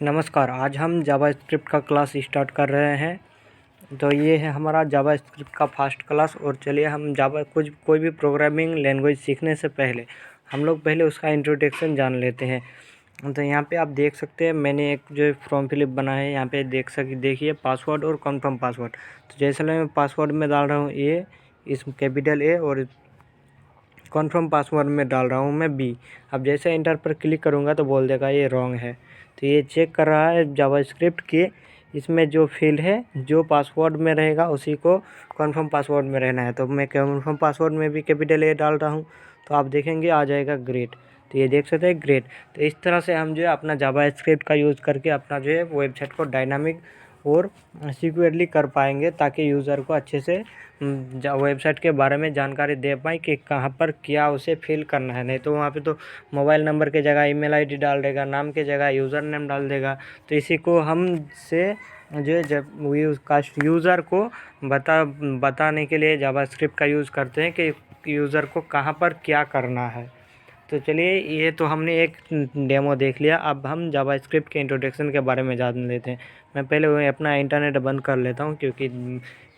नमस्कार, आज हम जावास्क्रिप्ट का क्लास स्टार्ट कर रहे हैं। तो ये है हमारा जावास्क्रिप्ट का फर्स्ट क्लास। और चलिए हम कोई भी प्रोग्रामिंग लैंग्वेज सीखने से पहले हम लोग पहले उसका इंट्रोडक्शन जान लेते हैं। तो यहाँ पे आप देख सकते हैं मैंने एक जो फॉर्म फिलिप बना है, यहाँ पे देखिए पासवर्ड और कन्फर्म पासवर्ड। तो जैसे मैं पासवर्ड में डाल रहा हूँ ए, इस कैपिटल ए, और कन्फर्म पासवर्ड में डाल रहा हूँ मैं बी। अब जैसे इंटर पर क्लिक करूँगा तो बोल देगा ये रॉन्ग है। तो ये चेक कर रहा है जावास्क्रिप्ट के इसमें जो फील्ड है जो पासवर्ड में रहेगा उसी को कन्फर्म पासवर्ड में रहना है। तो मैं कन्फर्म पासवर्ड में भी कैपिटल ए डाल रहा हूँ, तो आप देखेंगे आ जाएगा ग्रेट। तो ये देख सकते हैं ग्रेट। तो इस तरह से हम जो है अपना जावास्क्रिप्ट का यूज़ करके अपना जो है वेबसाइट को डायनामिक और सिक्योरली कर पाएंगे, ताकि यूज़र को अच्छे से वेबसाइट के बारे में जानकारी दे पाएँ कि कहाँ पर क्या उसे फिल करना है। नहीं तो वहाँ पे तो मोबाइल नंबर की जगह ईमेल आईडी डाल देगा, नाम की जगह यूज़र नेम डाल देगा। तो इसी को हम से जो है जब यूज़र को बताने के लिए जावास्क्रिप्ट का यूज़ करते हैं कि यूज़र को कहाँ पर क्या करना है। तो चलिए, ये तो हमने एक डेमो देख लिया। अब हम जावास्क्रिप्ट के इंट्रोडक्शन के बारे में जान लेते हैं। मैं पहले वो अपना इंटरनेट बंद कर लेता हूँ क्योंकि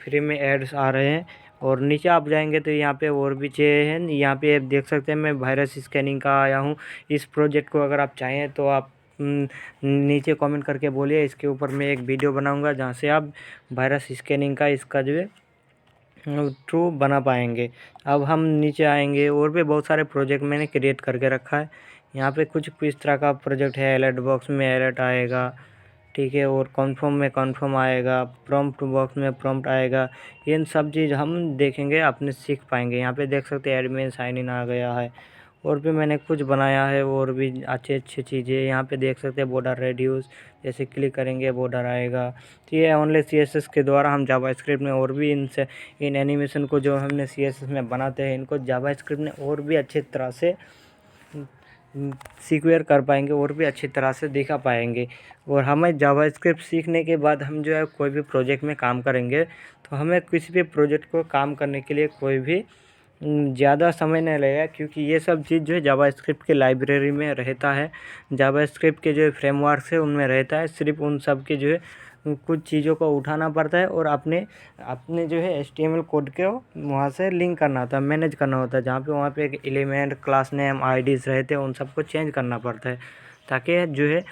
फ्री में एड्स आ रहे हैं। और नीचे आप जाएंगे तो यहाँ पे और भी चीज़ें हैं। यहाँ पे आप देख सकते हैं मैं वायरस स्कैनिंग का आया हूँ। इस प्रोजेक्ट को अगर आप चाहें तो आप नीचे कमेंट करके बोलिए, इसके ऊपर मैं एक वीडियो बनाऊँगा जहाँ से आप वायरस स्कैनिंग का इसका जो है ट्रू बना पाएंगे। अब हम नीचे आएंगे, और भी बहुत सारे प्रोजेक्ट मैंने क्रिएट करके रखा है। यहाँ पे कुछ इस तरह का प्रोजेक्ट है। अलर्ट बॉक्स में अलर्ट आएगा, ठीक है, और कन्फर्म में कन्फर्म आएगा, प्रॉम्प्ट बॉक्स में प्रॉम्प्ट आएगा। इन सब चीज़ हम देखेंगे, अपने सीख पाएंगे। यहाँ पे देख सकते हैं एडमिन साइन इन आ गया है। और भी मैंने कुछ बनाया है, और भी अच्छी चीज़ें यहाँ पे देख सकते हैं। बॉर्डर रेड्यूस, जैसे क्लिक करेंगे बॉर्डर आएगा। तो ये ओनली CSS के द्वारा हम जावास्क्रिप्ट में और भी इन एनिमेशन को जो हमने CSS में बनाते हैं, इनको जावास्क्रिप्ट में और भी अच्छी तरह से सिक्योर कर पाएंगे और भी अच्छी तरह से दिखा पाएंगे। और हमें जावास्क्रिप्ट सीखने के बाद हम जो है कोई भी प्रोजेक्ट में काम करेंगे तो हमें किसी भी प्रोजेक्ट को काम करने के लिए कोई भी ज़्यादा समय नहीं लगेगा, क्योंकि ये सब चीज़ जो है जावास्क्रिप्ट के लाइब्रेरी में रहता है। जावास्क्रिप्ट के जो फ्रेमवर्क है उनमें रहता है। सिर्फ उन सब के जो है कुछ चीज़ों को उठाना पड़ता है और अपने अपने जो है HTML कोड को वहाँ से लिंक करना होता है, मैनेज करना होता है। जहाँ पे वहाँ पे एक एलिमेंट, क्लास नेम, IDs रहते हैं, उन सबको चेंज करना पड़ता है, ताकि जो है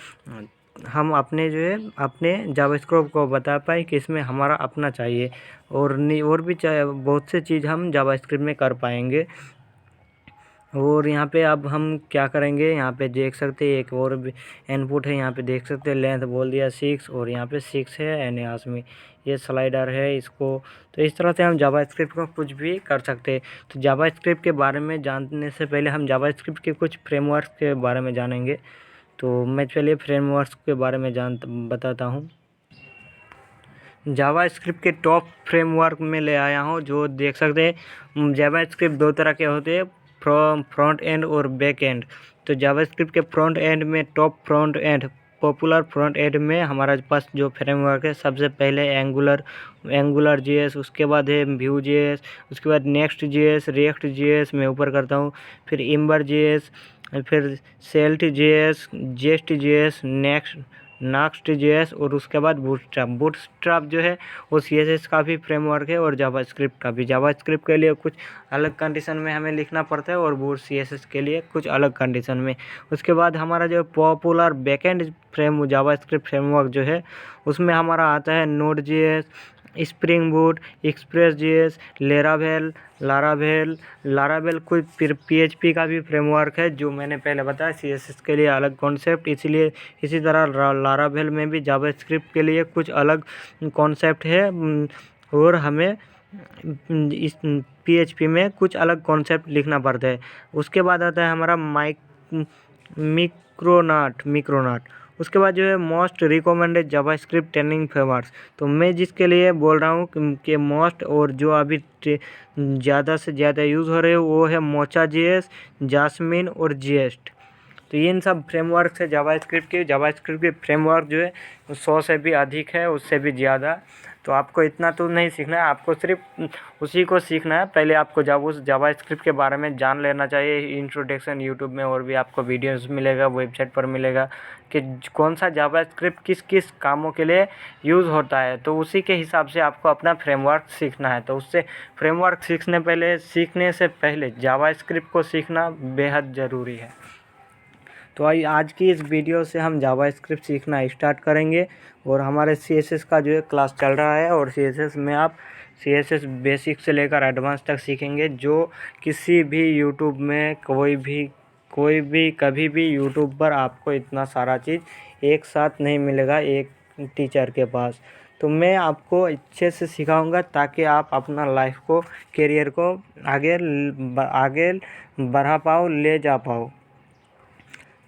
हम अपने जो है अपने जावास्क्रिप्ट को बता पाए कि इसमें हमारा अपना चाहिए। और भी बहुत से चीज़ हम जावास्क्रिप्ट में कर पाएंगे। और यहाँ पे अब हम क्या करेंगे, यहाँ पे देख सकते हैं एक और भी इनपुट है। यहाँ पे देख सकते हैं लेंथ बोल दिया 6, और यहाँ पे 6 है एनियास में, ये स्लाइडर है इसको। तो इस तरह से हम जावास्क्रिप्ट को कुछ भी कर सकते हैं। तो जावास्क्रिप्ट के बारे में जानने से पहले हम जावास्क्रिप्ट के कुछ फ्रेमवर्क के बारे में जानेंगे। तो मैं चलिए फ्रेमवर्क के बारे में बताता हूँ। जावास्क्रिप्ट के टॉप फ्रेमवर्क में ले आया हूँ, जो देख सकते हैं जावास्क्रिप्ट दो तरह के होते हैं, फ्रंट एंड और बैक एंड। तो जावास्क्रिप्ट के फ्रंट एंड में top front end, popular front end में हमारे पास जो फ्रेमवर्क है, सबसे पहले एंगुलर JS, उसके बाद है व्यू JS, उसके बाद नेक्स्ट JS, रिएक्ट JS मैं ऊपर करता हूँ, फिर इम्बर JS, फिर Svelte JS, Jest JS, Next JS, और उसके बाद बूटस्ट्रैप जो है वो CSS का भी फ्रेमवर्क है और जावास्क्रिप्ट का भी। जावास्क्रिप्ट के लिए कुछ अलग कंडीशन में हमें लिखना पड़ता है और बूट CSS के लिए कुछ अलग कंडीशन में। उसके बाद हमारा जो पॉपुलर बैकएंड जावास्क्रिप्ट फ्रेमवर्क जो है, उसमें हमारा आता है Node.js, spring boot, express JS, Laravel कोई फिर PHP का भी फ्रेमवर्क है, जो मैंने पहले बताया CSS के लिए अलग कॉन्सेप्ट। इसलिए इसी तरह लारावेल में भी जावास्क्रिप्ट के लिए कुछ अलग कॉन्सेप्ट है, और हमें इस PHP में कुछ अलग कॉन्सेप्ट लिखना पड़ता है। उसके बाद आता है हमारा मिक्रोनाट। उसके बाद जो है most recommended JavaScript training frameworks. तो मैं जिसके लिए बोल रहा हूँ कि मोस्ट और जो अभी ज़्यादा से ज़्यादा यूज़ हो रहे हो वो है मोचा JS, जास्मिन और जेस्ट। तो इन सब फ्रेमवर्क है जावास्क्रिप्ट के फ्रेमवर्क जो है 100 से भी अधिक है, उससे भी ज़्यादा। तो आपको इतना तो नहीं सीखना है, आपको सिर्फ उसी को सीखना है। पहले आपको उस जावास्क्रिप्ट के बारे में जान लेना चाहिए। इंट्रोडक्शन यूट्यूब में और भी आपको वीडियोस मिलेगा, वेबसाइट पर मिलेगा कि कौन सा जावास्क्रिप्ट किस किस कामों के लिए यूज़ होता है। तो उसी के हिसाब से आपको अपना फ्रेमवर्क सीखना है। तो उससे फ्रेमवर्क सीखने से पहले जावास्क्रिप्ट को सीखना बेहद ज़रूरी है। तो आज की इस वीडियो से हम जावास्क्रिप्ट सीखना स्टार्ट करेंगे और हमारे CSS का जो है क्लास चल रहा है और CSS में आप CSS बेसिक से लेकर एडवांस तक सीखेंगे, जो किसी भी यूट्यूब में कभी भी यूट्यूब पर आपको इतना सारा चीज़ एक साथ नहीं मिलेगा एक टीचर के पास। तो मैं आपको अच्छे से सिखाऊंगा ताकि आप अपना लाइफ को, करियर को आगे बढ़ा पाओ, ले जा पाओ।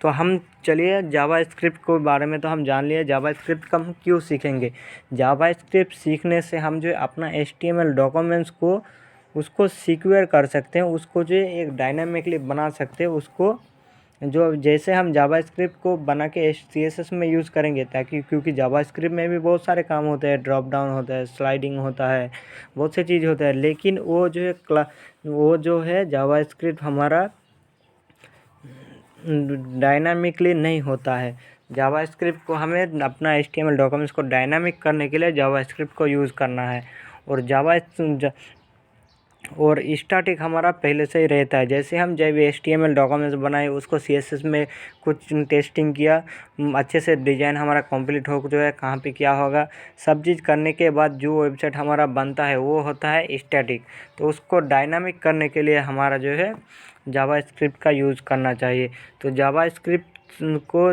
तो हम चलिए जावास्क्रिप्ट के बारे में तो हम जान लिए। जावास्क्रिप्ट का हम क्यों सीखेंगे? जावास्क्रिप्ट सीखने से हम जो है अपना HTML डॉक्यूमेंट्स को उसको सिक्योर कर सकते हैं, उसको जो है एक डायनामिकली बना सकते हैं। उसको जो जैसे हम जावास्क्रिप्ट को बना के CSS में यूज़ करेंगे, ताकि क्योंकि जावास्क्रिप्ट में भी बहुत सारे काम होते हैं, ड्रॉप डाउन होता है, स्लाइडिंग होता है, बहुत सी चीज़ होता है। लेकिन वो जो है जावास्क्रिप्ट हमारा डायनामिकली नहीं होता है। जावास्क्रिप्ट को हमें अपना HTML डॉक्यूमेंट्स को डायनामिक करने के लिए जावास्क्रिप्ट को यूज़ करना है। और स्टैटिक हमारा पहले से ही रहता है। जैसे हम जब HTML डॉक्यूमेंट्स बनाए, उसको CSS में कुछ टेस्टिंग किया, अच्छे से डिज़ाइन हमारा कंप्लीट हो जो है कहाँ पे क्या होगा, सब चीज़ करने के बाद जो वेबसाइट हमारा बनता है वो होता है स्टैटिक। तो उसको डायनामिक करने के लिए हमारा जो है जावास्क्रिप्ट का यूज़ करना चाहिए। तो जावास्क्रिप्ट को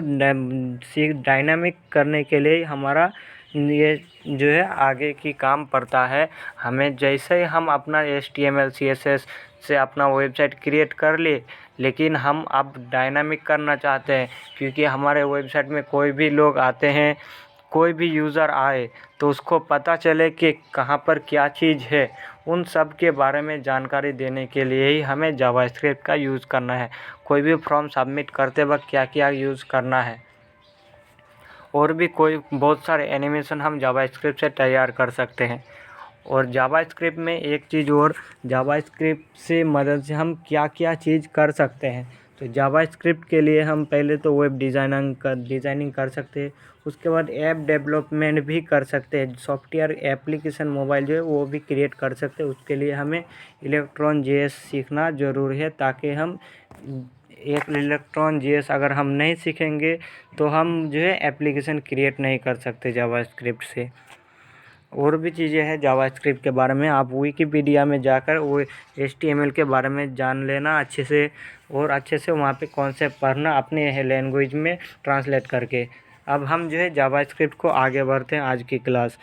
डायनामिक करने के लिए हमारा ये जो है आगे की काम पड़ता है। हमें जैसे ही हम अपना HTML CSS से अपना वेबसाइट क्रिएट कर ले, लेकिन हम अब डायनामिक करना चाहते हैं, क्योंकि हमारे वेबसाइट में कोई भी लोग आते हैं, कोई भी यूज़र आए तो उसको पता चले कि कहाँ पर क्या चीज़ है। उन सब के बारे में जानकारी देने के लिए ही हमें जावास्क्रिप्ट का यूज़ करना है। कोई भी फॉर्म सबमिट करते वक्त क्या क्या यूज़ करना है, और भी बहुत सारे एनिमेशन हम जावास्क्रिप्ट से तैयार कर सकते हैं। और जावास्क्रिप्ट में एक चीज़ और, जावास्क्रिप्ट से मदद से हम क्या क्या चीज़ कर सकते हैं। तो जावास्क्रिप्ट के लिए हम पहले तो वेब डिज़ाइनिंग कर सकते हैं, उसके बाद ऐप डेवलपमेंट भी कर सकते हैं। सॉफ्टवेयर एप्लीकेशन मोबाइल जो है वो भी क्रिएट कर सकते हैं। उसके लिए हमें Electron.js सीखना ज़रूरी है, ताकि हम Electron.js अगर हम नहीं सीखेंगे तो हम जो है एप्लीकेशन क्रिएट नहीं कर सकते जावास्क्रिप्ट से। और भी चीज़ें हैं जावास्क्रिप्ट के बारे में, आप विकिपीडिया में जाकर वो HTML के बारे में जान लेना अच्छे से, और अच्छे से वहाँ पे कॉन्सेप्ट पढ़ना अपने लैंग्वेज में ट्रांसलेट करके। अब हम जो है जावास्क्रिप्ट को आगे बढ़ते हैं आज की क्लास।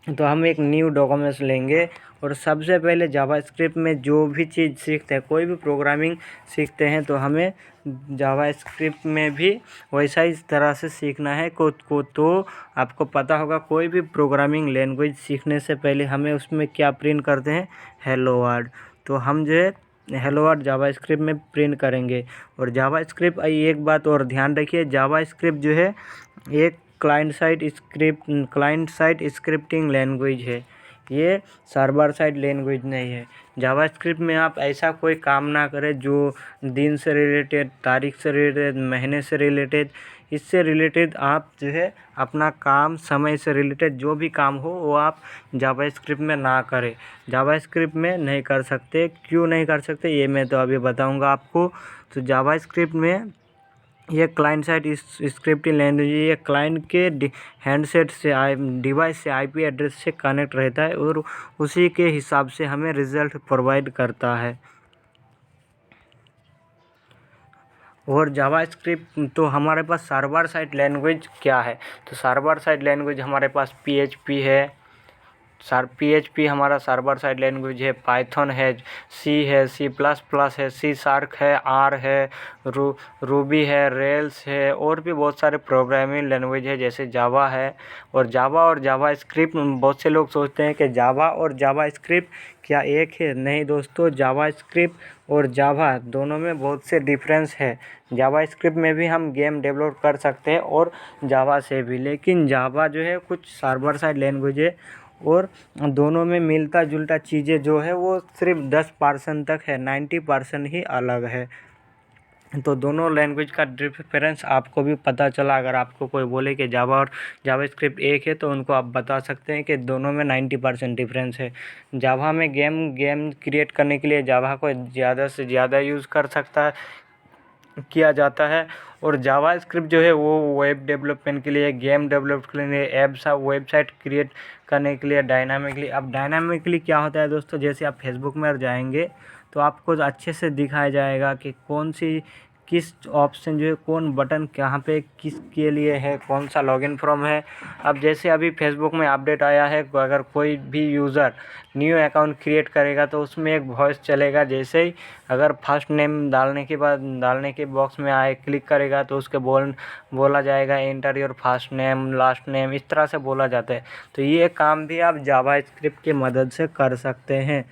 तो हम एक न्यू डॉक्यूमेंट्स लेंगे और सबसे पहले जावास्क्रिप्ट में जो भी चीज़ सीखते हैं, कोई भी प्रोग्रामिंग सीखते हैं, तो हमें जावास्क्रिप्ट में भी वैसा ही तरह से सीखना है। तो आपको पता होगा, कोई भी प्रोग्रामिंग लैंग्वेज सीखने से पहले हमें उसमें क्या प्रिंट करते हैं, हेलो वर्ल्ड। तो हम जो है हेलो वर्ल्ड जावास्क्रिप्ट में प्रिंट करेंगे। और जावास्क्रिप्ट, एक बात और ध्यान रखिए, जावास्क्रिप्ट जो है एक क्लाइंट साइड स्क्रिप्टिंग लैंग्वेज है, ये सर्वर साइड लैंग्वेज नहीं है। जावास्क्रिप्ट में आप ऐसा कोई काम ना करें जो दिन से रिलेटेड, तारीख से रिलेटेड, महीने से रिलेटेड, इससे रिलेटेड आप जो है अपना काम, समय से रिलेटेड जो भी काम हो वो आप जावास्क्रिप्ट में ना करें। जावास्क्रिप्ट में नहीं कर सकते। क्यों नहीं कर सकते ये मैं तो अभी बताऊंगा आपको। तो जावास्क्रिप्ट में ये क्लाइंट साइड स्क्रिप्टिंग लैंग्वेज, ये क्लाइंट के हैंडसेट से डिवाइस से IP एड्रेस से कनेक्ट रहता है और उसी के हिसाब से हमें रिज़ल्ट प्रोवाइड करता है। और जावास्क्रिप्ट तो हमारे पास सर्वर साइड लैंग्वेज क्या है? तो सर्वर साइड लैंग्वेज हमारे पास PHP है, PHP हमारा सर्वर साइड लैंग्वेज है, पाइथन है, C है, C++ है, C#, है, R है, रूबी है, रेल्स है, और भी बहुत सारे प्रोग्रामिंग लैंग्वेज है जैसे जावा है। और जावास्क्रिप्ट, बहुत से लोग सोचते हैं कि जावा और जावास्क्रिप्ट क्या एक है? नहीं दोस्तों, जावास्क्रिप्ट और जावा दोनों में बहुत से डिफरेंस है। जावास्क्रिप्ट में भी हम गेम डेवलप कर सकते हैं और जावा से भी, लेकिन जावा जो है कुछ सर्वर साइड लैंग्वेज है और दोनों में मिलता जुलता चीज़ें जो है वो सिर्फ 10% तक है, 90% ही अलग है। तो दोनों लैंग्वेज का डिफरेंस आपको भी पता चला। अगर आपको कोई बोले कि जावा और जावास्क्रिप्ट एक है तो उनको आप बता सकते हैं कि दोनों में 90% डिफरेंस है। जावा में गेम क्रिएट करने के लिए जावा को ज़्यादा से ज़्यादा यूज़ किया जाता है, और जावास्क्रिप्ट जो है वो वेब डेवलपमेंट के लिए, गेम डेवलप के लिए, ऐप्स वेबसाइट क्रिएट करने के लिए, डायनामिकली। अब डायनामिकली क्या होता है दोस्तों, जैसे आप फेसबुक में जाएंगे तो आपको अच्छे से दिखाया जाएगा कि किस ऑप्शन जो है, कौन बटन कहाँ पे किसके लिए है, कौन सा लॉगिन फॉर्म है। अब जैसे अभी फेसबुक में अपडेट आया है, अगर कोई भी यूज़र न्यू अकाउंट क्रिएट करेगा तो उसमें एक वॉइस चलेगा। जैसे ही अगर फर्स्ट नेम डालने के बॉक्स में आए क्लिक करेगा तो उसके बोला जाएगा enter your first name last name, इस तरह से बोला जाता है। तो ये काम भी आप जावास्क्रिप्ट की मदद से कर सकते हैं,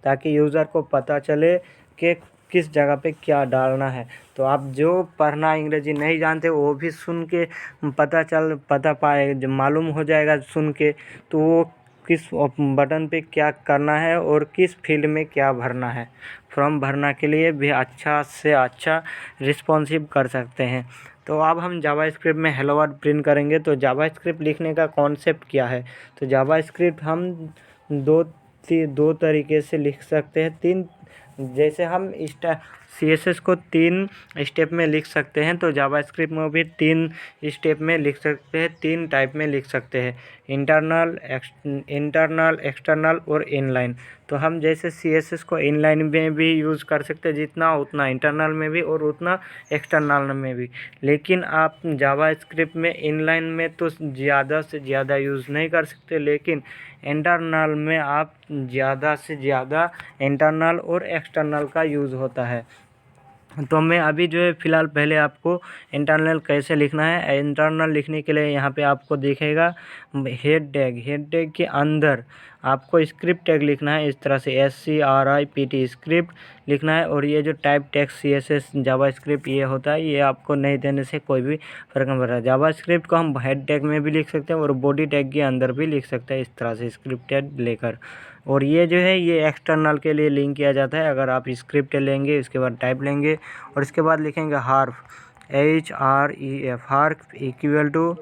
ताकि यूज़र को पता चले कि किस जगह पे क्या डालना है। तो आप जो पढ़ना अंग्रेजी नहीं जानते वो भी सुन के पता पाए, जब मालूम हो जाएगा सुन के, तो वो किस बटन पे क्या करना है और किस फील्ड में क्या भरना है। फॉर्म भरना के लिए भी अच्छा से अच्छा रिस्पॉन्सिव कर सकते हैं। तो अब हम जावास्क्रिप्ट में हेलो वर्ल्ड प्रिंट करेंगे। तो जावास्क्रिप्ट लिखने का कॉन्सेप्ट क्या है, तो जावास्क्रिप्ट हम दो तरीके से लिख सकते हैं। जैसे हम CSS को 3 स्टेप में लिख सकते हैं, तो जावास्क्रिप्ट में भी 3 स्टेप में लिख सकते हैं, 3 टाइप में लिख सकते हैं, इंटरनल, एक्सटर्नल और इनलाइन। तो हम जैसे CSS को इनलाइन में भी यूज़ कर सकते हैं, जितना उतना इंटरनल में भी और उतना एक्सटर्नल में भी। लेकिन आप जावास्क्रिप्ट में इनलाइन में तो ज़्यादा से ज़्यादा यूज़ नहीं कर सकते, लेकिन इंटरनल में आप ज़्यादा से ज़्यादा इंटरनल और एक्सटर्नल का यूज़ होता है। तो मैं अभी जो है फ़िलहाल पहले आपको इंटरनल कैसे लिखना है। इंटरनल लिखने के लिए यहाँ पे आपको दिखेगा हेड टैग के अंदर आपको स्क्रिप्ट टैग लिखना है, इस तरह से SCRIPT स्क्रिप्ट लिखना है। और ये जो टाइप टेक्स्ट CSS जावास्क्रिप्ट ये होता है, ये आपको नहीं देने से कोई भी फ़र्क नहीं पड़ता। जावास्क्रिप्ट को हम हेड टैग में भी लिख सकते हैं और बॉडी टैग के अंदर भी लिख सकते हैं, इस तरह से स्क्रिप्ट टैग लेकर। और ये जो है ये एक्सटर्नल के लिए लिंक किया जाता है। अगर आप स्क्रिप्ट लेंगे, इसके बाद टाइप लेंगे और इसके बाद लिखेंगे href, HREF, href equal to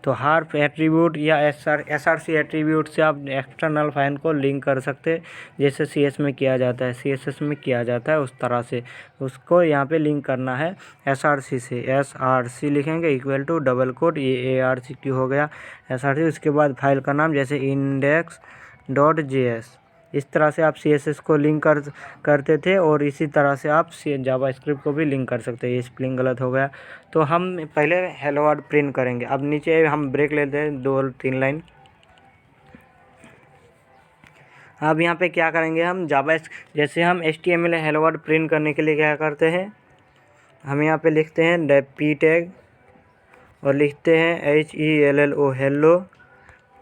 तो हार्फ एट्रीब्यूट या SRC एट्रीब्यूट से आप एक्सटर्नल फाइल को लिंक कर सकते हैं, जैसे CSS में किया जाता है, CSS में किया जाता है उस तरह से उसको यहाँ पे लिंक करना है SRC से। SRC लिखेंगे इक्वल टू डबल कोट, ये ARCQ हो गया SRC। उसके बाद फाइल का नाम जैसे index.js, इस तरह से आप CSS को लिंक करते थे, और इसी तरह से आप जावास्क्रिप्ट को भी लिंक कर सकते हैं। ये स्पेलिंग गलत हो गया, तो हम पहले हेलो वर्ल्ड प्रिंट करेंगे। अब नीचे हम ब्रेक लेते हैं 2-3 लाइन। अब यहाँ पे क्या करेंगे हम जैसे हम HTML हेलो वर्ल्ड प्रिंट करने के लिए क्या करते हैं, हम यहाँ पे लिखते हैं p टैग और लिखते हैं HELLO हेलो,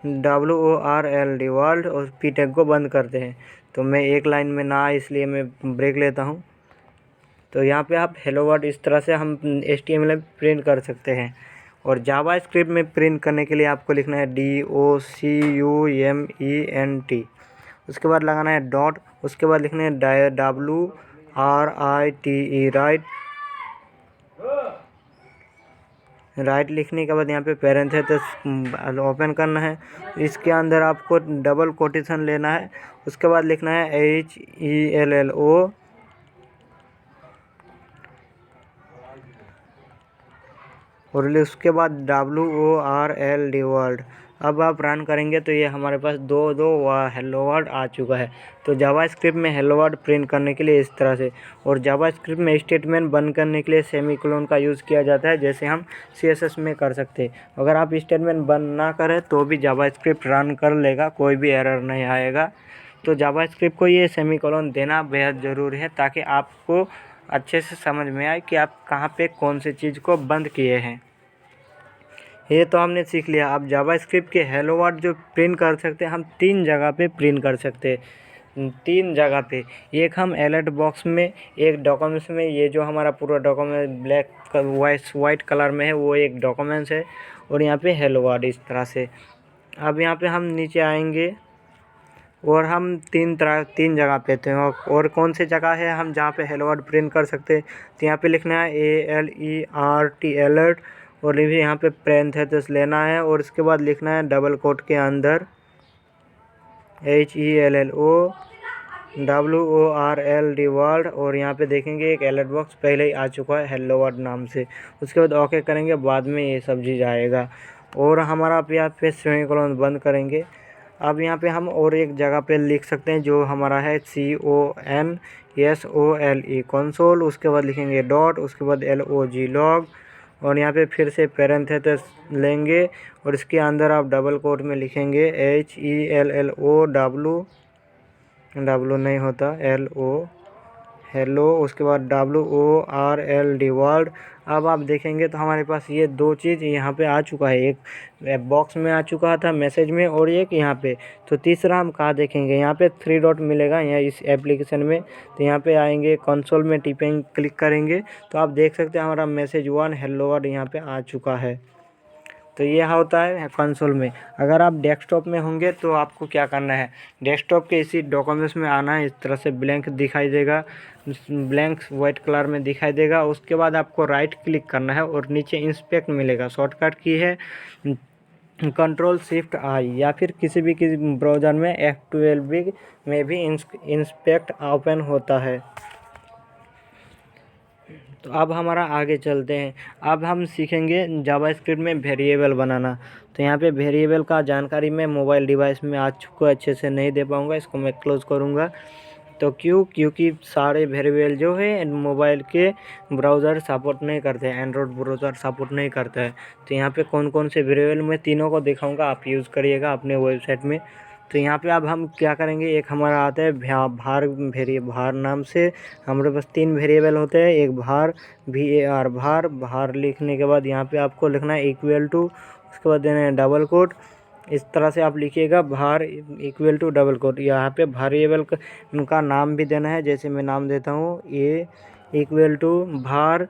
WORLD वर्ल्ड, और p टैग को बंद करते हैं। तो मैं एक लाइन में ना इसलिए मैं ब्रेक लेता हूँ। तो यहाँ पे आप हेलो वर्ल्ड इस तरह से हम HTML में प्रिंट कर सकते हैं। और जावास्क्रिप्ट में प्रिंट करने के लिए आपको लिखना है DOCUMENT, उसके बाद लगाना है डॉट, उसके बाद लिखना है WRITE राइट लिखने के बाद यहाँ पे पैरेंथेसिस ओपन करना है, इसके अंदर आपको डबल कोटेशन लेना है। उसके बाद लिखना है HELLO और उसके बाद WORLD वर्ल्ड। अब आप रन करेंगे तो ये हमारे पास दो हेलो वर्ल्ड आ चुका है। तो जावास्क्रिप्ट में हेलो वर्ल्ड प्रिंट करने के लिए इस तरह से, और जावास्क्रिप्ट में स्टेटमेंट बंद करने के लिए सेमीकोलन का यूज़ किया जाता है, जैसे हम CSS में कर सकते हैं। अगर आप स्टेटमेंट बंद ना करें तो भी जावास्क्रिप्ट रन कर लेगा, कोई भी एरर नहीं आएगा। तो जावास्क्रिप्ट को ये सेमीकोलन देना बेहद ज़रूरी है, ताकि आपको अच्छे से समझ में आए कि आप कहाँ पे कौन सी चीज़ को बंद किए हैं। ये तो हमने सीख लिया। अब जावास्क्रिप्ट के हेलो वर्ल्ड जो प्रिंट कर सकते हैं, हम 3 जगह पे प्रिंट कर सकते हैं। तीन जगह पे, एक हम अलर्ट बॉक्स में, एक डॉक्यूमेंट्स में, ये जो हमारा पूरा डॉक्यूमेंट ब्लैक वाइट कलर में है वो एक डॉक्यूमेंट्स है, और यहाँ पे हेलो वर्ल्ड इस तरह से। अब यहाँ पे हम नीचे आएंगे और हम तीन तीन जगह पे थे, और कौन सी जगह है हम जहाँ पे हेलो वर्ल्ड प्रिंट कर सकते हैं, तो यहाँ पे लिखना है ALERT अलर्ट, और भी यहाँ पे पैरेंथेसिस लेना है, और इसके बाद लिखना है डबल कोट के अंदर HELLOWORLD वर्ल्ड, और यहाँ पे देखेंगे एक अलर्ट बॉक्स पहले ही आ चुका है हेलो वर्ल्ड नाम से। उसके बाद ओके करेंगे, बाद में ये सब चीज़ आएगा, और हमारा आप यहाँ पे सेमीकोलन बंद करेंगे। अब यहाँ पे हम और एक जगह पे लिख सकते हैं जो हमारा है CONSOLE कंसोल, उसके बाद लिखेंगे डॉट, उसके बाद LOG लॉग, और यहाँ पे फिर से पैरेंथेसिस लेंगे, और इसके अंदर आप डबल कोट में लिखेंगे HELLOW नहीं होता LO हेलो, उसके बाद WORLD वर्ल्ड। अब आप देखेंगे तो हमारे पास ये दो चीज़ यहाँ पे आ चुका है, एक बॉक्स में आ चुका था मैसेज में, और एक यहाँ पे। तो तीसरा हम कहाँ देखेंगे, यहाँ पे 3 डॉट मिलेगा यहाँ इस एप्लीकेशन में, तो यहाँ पे आएंगे कंसोल में टिपेंगे, क्लिक करेंगे तो आप देख सकते हैं हमारा मैसेज 1 हेलो वर्ल्ड यहाँ पे आ चुका है। तो ये होता है कंसोल में। अगर आप डेस्कटॉप में होंगे तो आपको क्या करना है, डेस्कटॉप के इसी डॉक्यूमेंट्स में आना है, इस तरह से ब्लैंक दिखाई देगा, ब्लैंक वाइट कलर में दिखाई देगा। उसके बाद आपको राइट क्लिक करना है और नीचे इंस्पेक्ट मिलेगा, शॉर्टकट की है Ctrl+Shift+I, या फिर किसी ब्राउज़र में F12 में भी इंस्पेक्ट ओपन होता है। तो अब हमारा आगे चलते हैं। अब हम सीखेंगे जावास्क्रिप्ट में वेरिएबल बनाना। तो यहाँ पे वेरिएबल का जानकारी मैं मोबाइल डिवाइस में आज को अच्छे से नहीं दे पाऊँगा, इसको मैं क्लोज़ करूँगा। तो क्योंकि सारे वेरिएबल जो है मोबाइल के ब्राउज़र सपोर्ट नहीं करते हैं, एंड्रॉयड ब्राउज़र सपोर्ट नहीं करता है। तो यहाँ पे कौन कौन से वेरिएबल मैं तीनों को दिखाऊँगा, आप यूज़ करिएगा अपने वेबसाइट में। तो यहाँ पे अब हम क्या करेंगे, एक हमारा आता है भार नाम से, हमारे पास 3 वेरिएबल होते हैं, एक भार भार लिखने के बाद यहाँ पे आपको लिखना है इक्वल टू, उसके बाद देना है डबल कोट। इस तरह से आप लिखिएगा भार इक्वल टू डबल कोट। यहाँ पे वेरिएबल का नाम भी देना है, जैसे मैं नाम देता हूँ ये इक्वल टू भार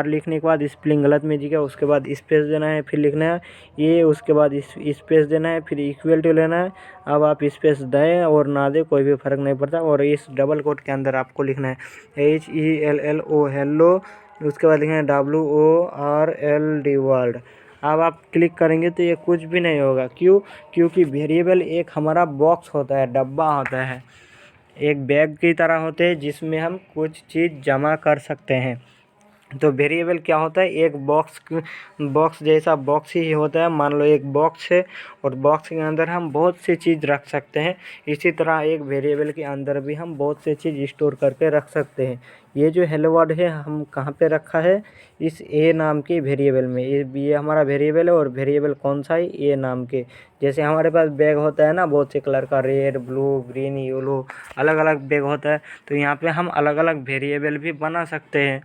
लिखने के बाद स्पेलिंग गलत में जी का, उसके बाद स्पेस देना है, फिर लिखना है ये, उसके बाद स्पेस देना है, फिर इक्वल टू लेना है। अब आप स्पेस दें और ना दें कोई भी फ़र्क नहीं पड़ता, और इस डबल कोट के अंदर आपको लिखना है HELLO हेलो, उसके बाद लिखना है WORLD वर्ल्ड। अब आप क्लिक करेंगे तो ये कुछ भी नहीं होगा, क्योंकि वेरिएबल एक हमारा बॉक्स होता है, डब्बा होता है, एक बैग की तरह होते हैं जिसमें हम कुछ चीज़ जमा कर सकते हैं। तो वेरिएबल क्या होता है, एक बॉक्स जैसा बॉक्स ही होता है। मान लो एक बॉक्स है और बॉक्स के अंदर हम बहुत सी चीज़ रख सकते हैं, इसी तरह एक वेरिएबल के अंदर भी हम बहुत सी चीज़ स्टोर करके रख सकते हैं। ये जो हेलो वर्ल्ड है हम कहाँ पे रखा है, इस ए नाम के वेरिएबल में। ये हमारा वेरिएबल है, और वेरिएबल कौन सा है, ए नाम के। जैसे हमारे पास बैग होता है ना बहुत से कलर का, रेड, ब्लू, ग्रीन, येलो, अलग अलग बैग होता है। तो यहाँ पे हम अलग अलग वेरिएबल भी बना सकते हैं,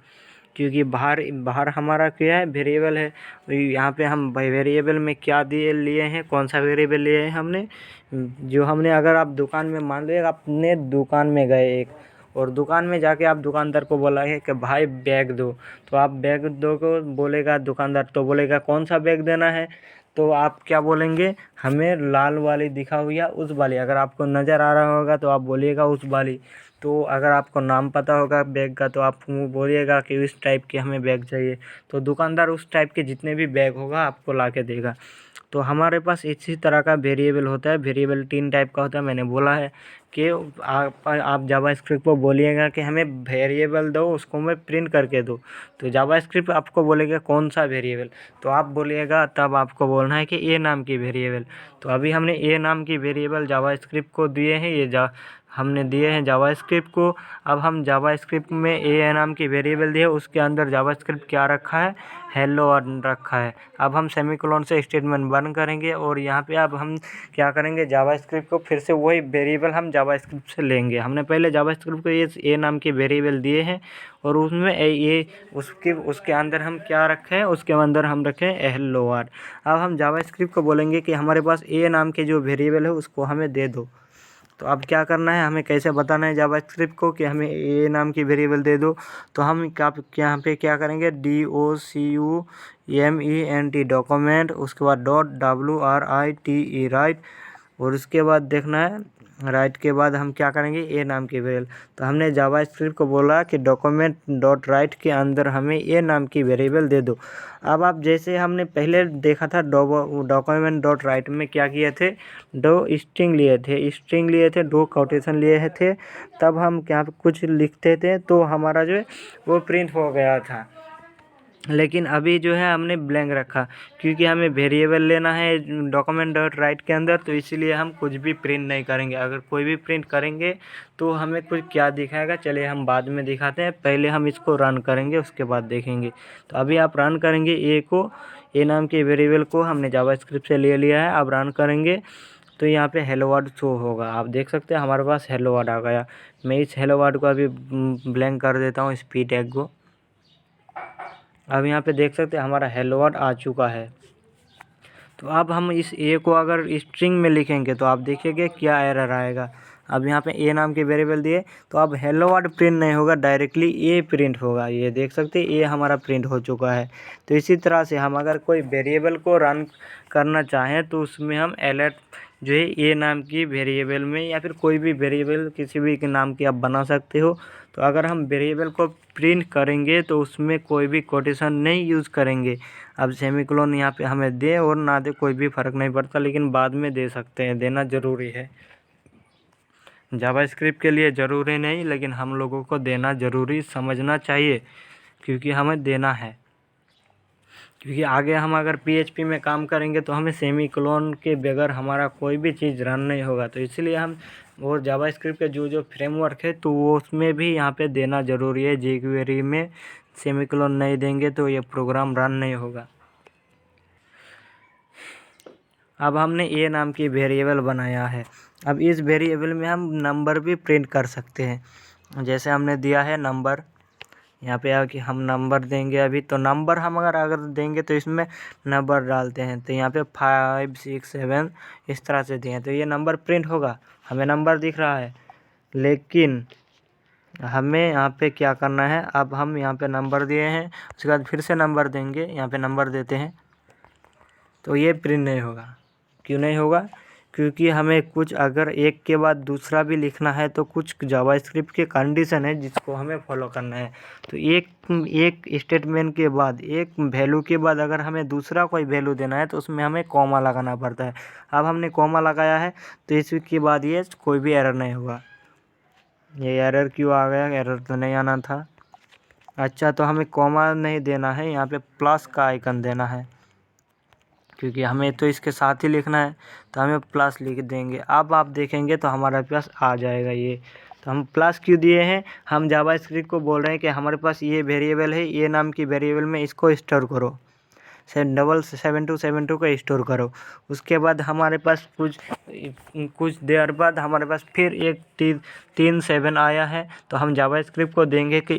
क्योंकि बाहर हमारा क्या है, वेरिएबल है। यहाँ पे हम वेरिएबल में क्या लिए हैं, कौन सा वेरिएबल लिए हैं हमने, जो हमने, अगर आप दुकान में मान लो अपने दुकान में गए एक, और दुकान में जाके आप दुकानदार को बोला है कि भाई बैग दो, तो आप बैग दो को बोलेगा दुकानदार, तो बोलेगा कौन सा बैग देना है, तो आप क्या बोलेंगे, हमें लाल वाली दिखाओ या उस वाली। अगर आपको नज़र आ रहा होगा तो आप बोलिएगा उस वाली। तो अगर आपको नाम पता होगा बैग का तो आप बोलिएगा कि इस टाइप के हमें बैग चाहिए, तो दुकानदार उस टाइप के जितने भी बैग होगा आपको ला के देगा। तो हमारे पास इसी तरह का वेरिएबल होता है। वेरिएबल 3 टाइप का होता है, मैंने बोला है कि आप जावास्क्रिप्ट को बोलिएगा कि हमें वेरिएबल दो, उसको मैं प्रिंट करके दो। तो जावास्क्रिप्ट आपको बोलेगा कौन सा वेरिएबल, तो आप बोलिएगा, तब आपको बोलना है कि ए नाम की वेरिएबल। तो अभी हमने ए नाम की वेरिएबल जावास्क्रिप्ट को दिए हैं, हमने दिए हैं जावास्क्रिप्ट को। अब हम जावास्क्रिप्ट में ए नाम की वेरिएबल दिए, उसके अंदर जावास्क्रिप्ट क्या रखा है, हेलो रखा है। अब हम सेमीकोलन से स्टेटमेंट बंद करेंगे, और यहाँ पे अब हम क्या करेंगे, जावास्क्रिप्ट को फिर से वही वेरिएबल हम जावास्क्रिप्ट से लेंगे। हमने पहले जावास्क्रिप्ट को ये ए नाम के वेरिएबल दिए हैं, और उसमें ये उसके अंदर हम क्या रखें, उसके अंदर हम रखें हेलो वर्ल्ड। अब हम जावास्क्रिप्ट को बोलेंगे कि हमारे पास ए नाम के जो वेरिएबल है उसको हमें दे दो। तो अब क्या करना है, हमें कैसे बताना है जावास्क्रिप्ट को कि हमें ए नाम की वेरिएबल दे दो। तो हम यहाँ पे क्या करेंगे, DOCUMENT डॉक्यूमेंट, उसके बाद .WRITE राइट, और उसके बाद देखना है राइट के बाद हम क्या करेंगे, ए नाम की वेरिएबल। तो हमने जावास्क्रिप्ट को बोला कि डॉक्यूमेंट डॉट राइट के अंदर हमें ए नाम की वेरिएबल दे दो। अब आप जैसे हमने पहले देखा था डॉक्यूमेंट डॉट राइट में क्या किए थे, दो स्ट्रिंग लिए थे, दो कोटेशन लिए थे, तब हम क्या कुछ लिखते थे तो हमारा जो है वो प्रिंट हो गया था। लेकिन अभी जो है हमने ब्लैंक रखा, क्योंकि हमें वेरिएबल लेना है डॉक्यूमेंट डॉट राइट के अंदर, तो इसीलिए हम कुछ भी प्रिंट नहीं करेंगे। अगर कोई भी प्रिंट करेंगे तो हमें कुछ क्या दिखाएगा, चलिए हम बाद में दिखाते हैं, पहले हम इसको रन करेंगे उसके बाद देखेंगे। तो अभी आप रन करेंगे ए नाम के वेरिएबल को हमने जावास्क्रिप्ट से ले लिया है। अब रन करेंगे तो यहाँ पे हेलो वर्ड शो होगा, आप देख सकते हैं हमारे पास हेलो वर्ड आ गया। मैं इस हेलो वर्ड को अभी ब्लैंक कर देता हूँ, स्पीड टैग को। अब यहाँ पे देख सकते हैं हमारा हेलो वर्ड आ चुका है। तो अब हम इस ए को अगर स्ट्रिंग में लिखेंगे तो आप देखिएगा क्या एरर आएगा। अब यहाँ पे ए नाम के वेरिएबल दिए तो अब हेलो वर्ड प्रिंट नहीं होगा, डायरेक्टली ए प्रिंट होगा। ये देख सकते हैं ए हमारा प्रिंट हो चुका है। तो इसी तरह से हम अगर कोई वेरिएबल को रन करना चाहें तो उसमें हम अलर्ट जो है ए नाम की वेरिएबल में, या फिर कोई भी वेरिएबल किसी भी के नाम की आप बना सकते हो। तो अगर हम वेरिएबल को प्रिंट करेंगे तो उसमें कोई भी कोटेशन नहीं यूज़ करेंगे। अब सेमीकोलन यहाँ पे हमें दे और ना दे कोई भी फ़र्क नहीं पड़ता, लेकिन बाद में दे सकते हैं, देना ज़रूरी है। जावास्क्रिप्ट के लिए ज़रूरी नहीं, लेकिन हम लोगों को देना ज़रूरी समझना चाहिए, क्योंकि हमें देना है। क्योंकि आगे हम अगर PHP में काम करेंगे तो हमें सेमीकोलन के बगैर हमारा कोई भी चीज़ रन नहीं होगा। तो इसलिए हम और जावास्क्रिप्ट के जो फ्रेमवर्क है तो वो उसमें भी यहाँ पे देना ज़रूरी है। jQuery में सेमीकोलन नहीं देंगे तो ये प्रोग्राम रन नहीं होगा। अब हमने ए नाम की वेरिएबल बनाया है। अब इस वेरिएबल में हम नंबर भी प्रिंट कर सकते हैं। जैसे हमने दिया है नंबर, यहाँ पे आके हम नंबर देंगे। अभी तो नंबर हम अगर देंगे तो इसमें नंबर डालते हैं, तो यहाँ पे 5 6 7 इस तरह से दिए, तो ये नंबर प्रिंट होगा, हमें नंबर दिख रहा है। लेकिन हमें यहाँ पे क्या करना है, अब हम यहाँ पे नंबर दिए हैं, उसके बाद फिर से नंबर देंगे, यहाँ पे नंबर देते हैं, तो ये प्रिंट नहीं होगा। क्यों नहीं होगा? क्योंकि हमें कुछ अगर एक के बाद दूसरा भी लिखना है तो कुछ जावास्क्रिप्ट के कंडीशन है जिसको हमें फॉलो करना है। तो एक स्टेटमेंट के बाद, एक वैल्यू के बाद अगर हमें दूसरा कोई वैल्यू देना है तो उसमें हमें कॉमा लगाना पड़ता है। अब हमने कॉमा लगाया है तो इसके बाद ये कोई भी एरर नहीं होगा। ये एरर क्यों आ गया? एरर तो नहीं आना था। अच्छा, तो हमें कॉमा नहीं देना है, यहाँ पे प्लस का आइकन देना है, क्योंकि हमें तो इसके साथ ही लिखना है, तो हमें प्लस लिख देंगे। अब आप देखेंगे तो हमारे पास आ जाएगा ये। तो हम प्लस क्यों दिए हैं? हम जावास्क्रिप्ट को बोल रहे हैं कि हमारे पास ये वेरिएबल है, ये नाम की वेरिएबल में इसको स्टोर करो, 7272 का स्टोर करो। उसके बाद हमारे पास कुछ देर बाद हमारे पास फिर एक 3 7 आया है, तो हम जावास्क्रिप्ट को देंगे कि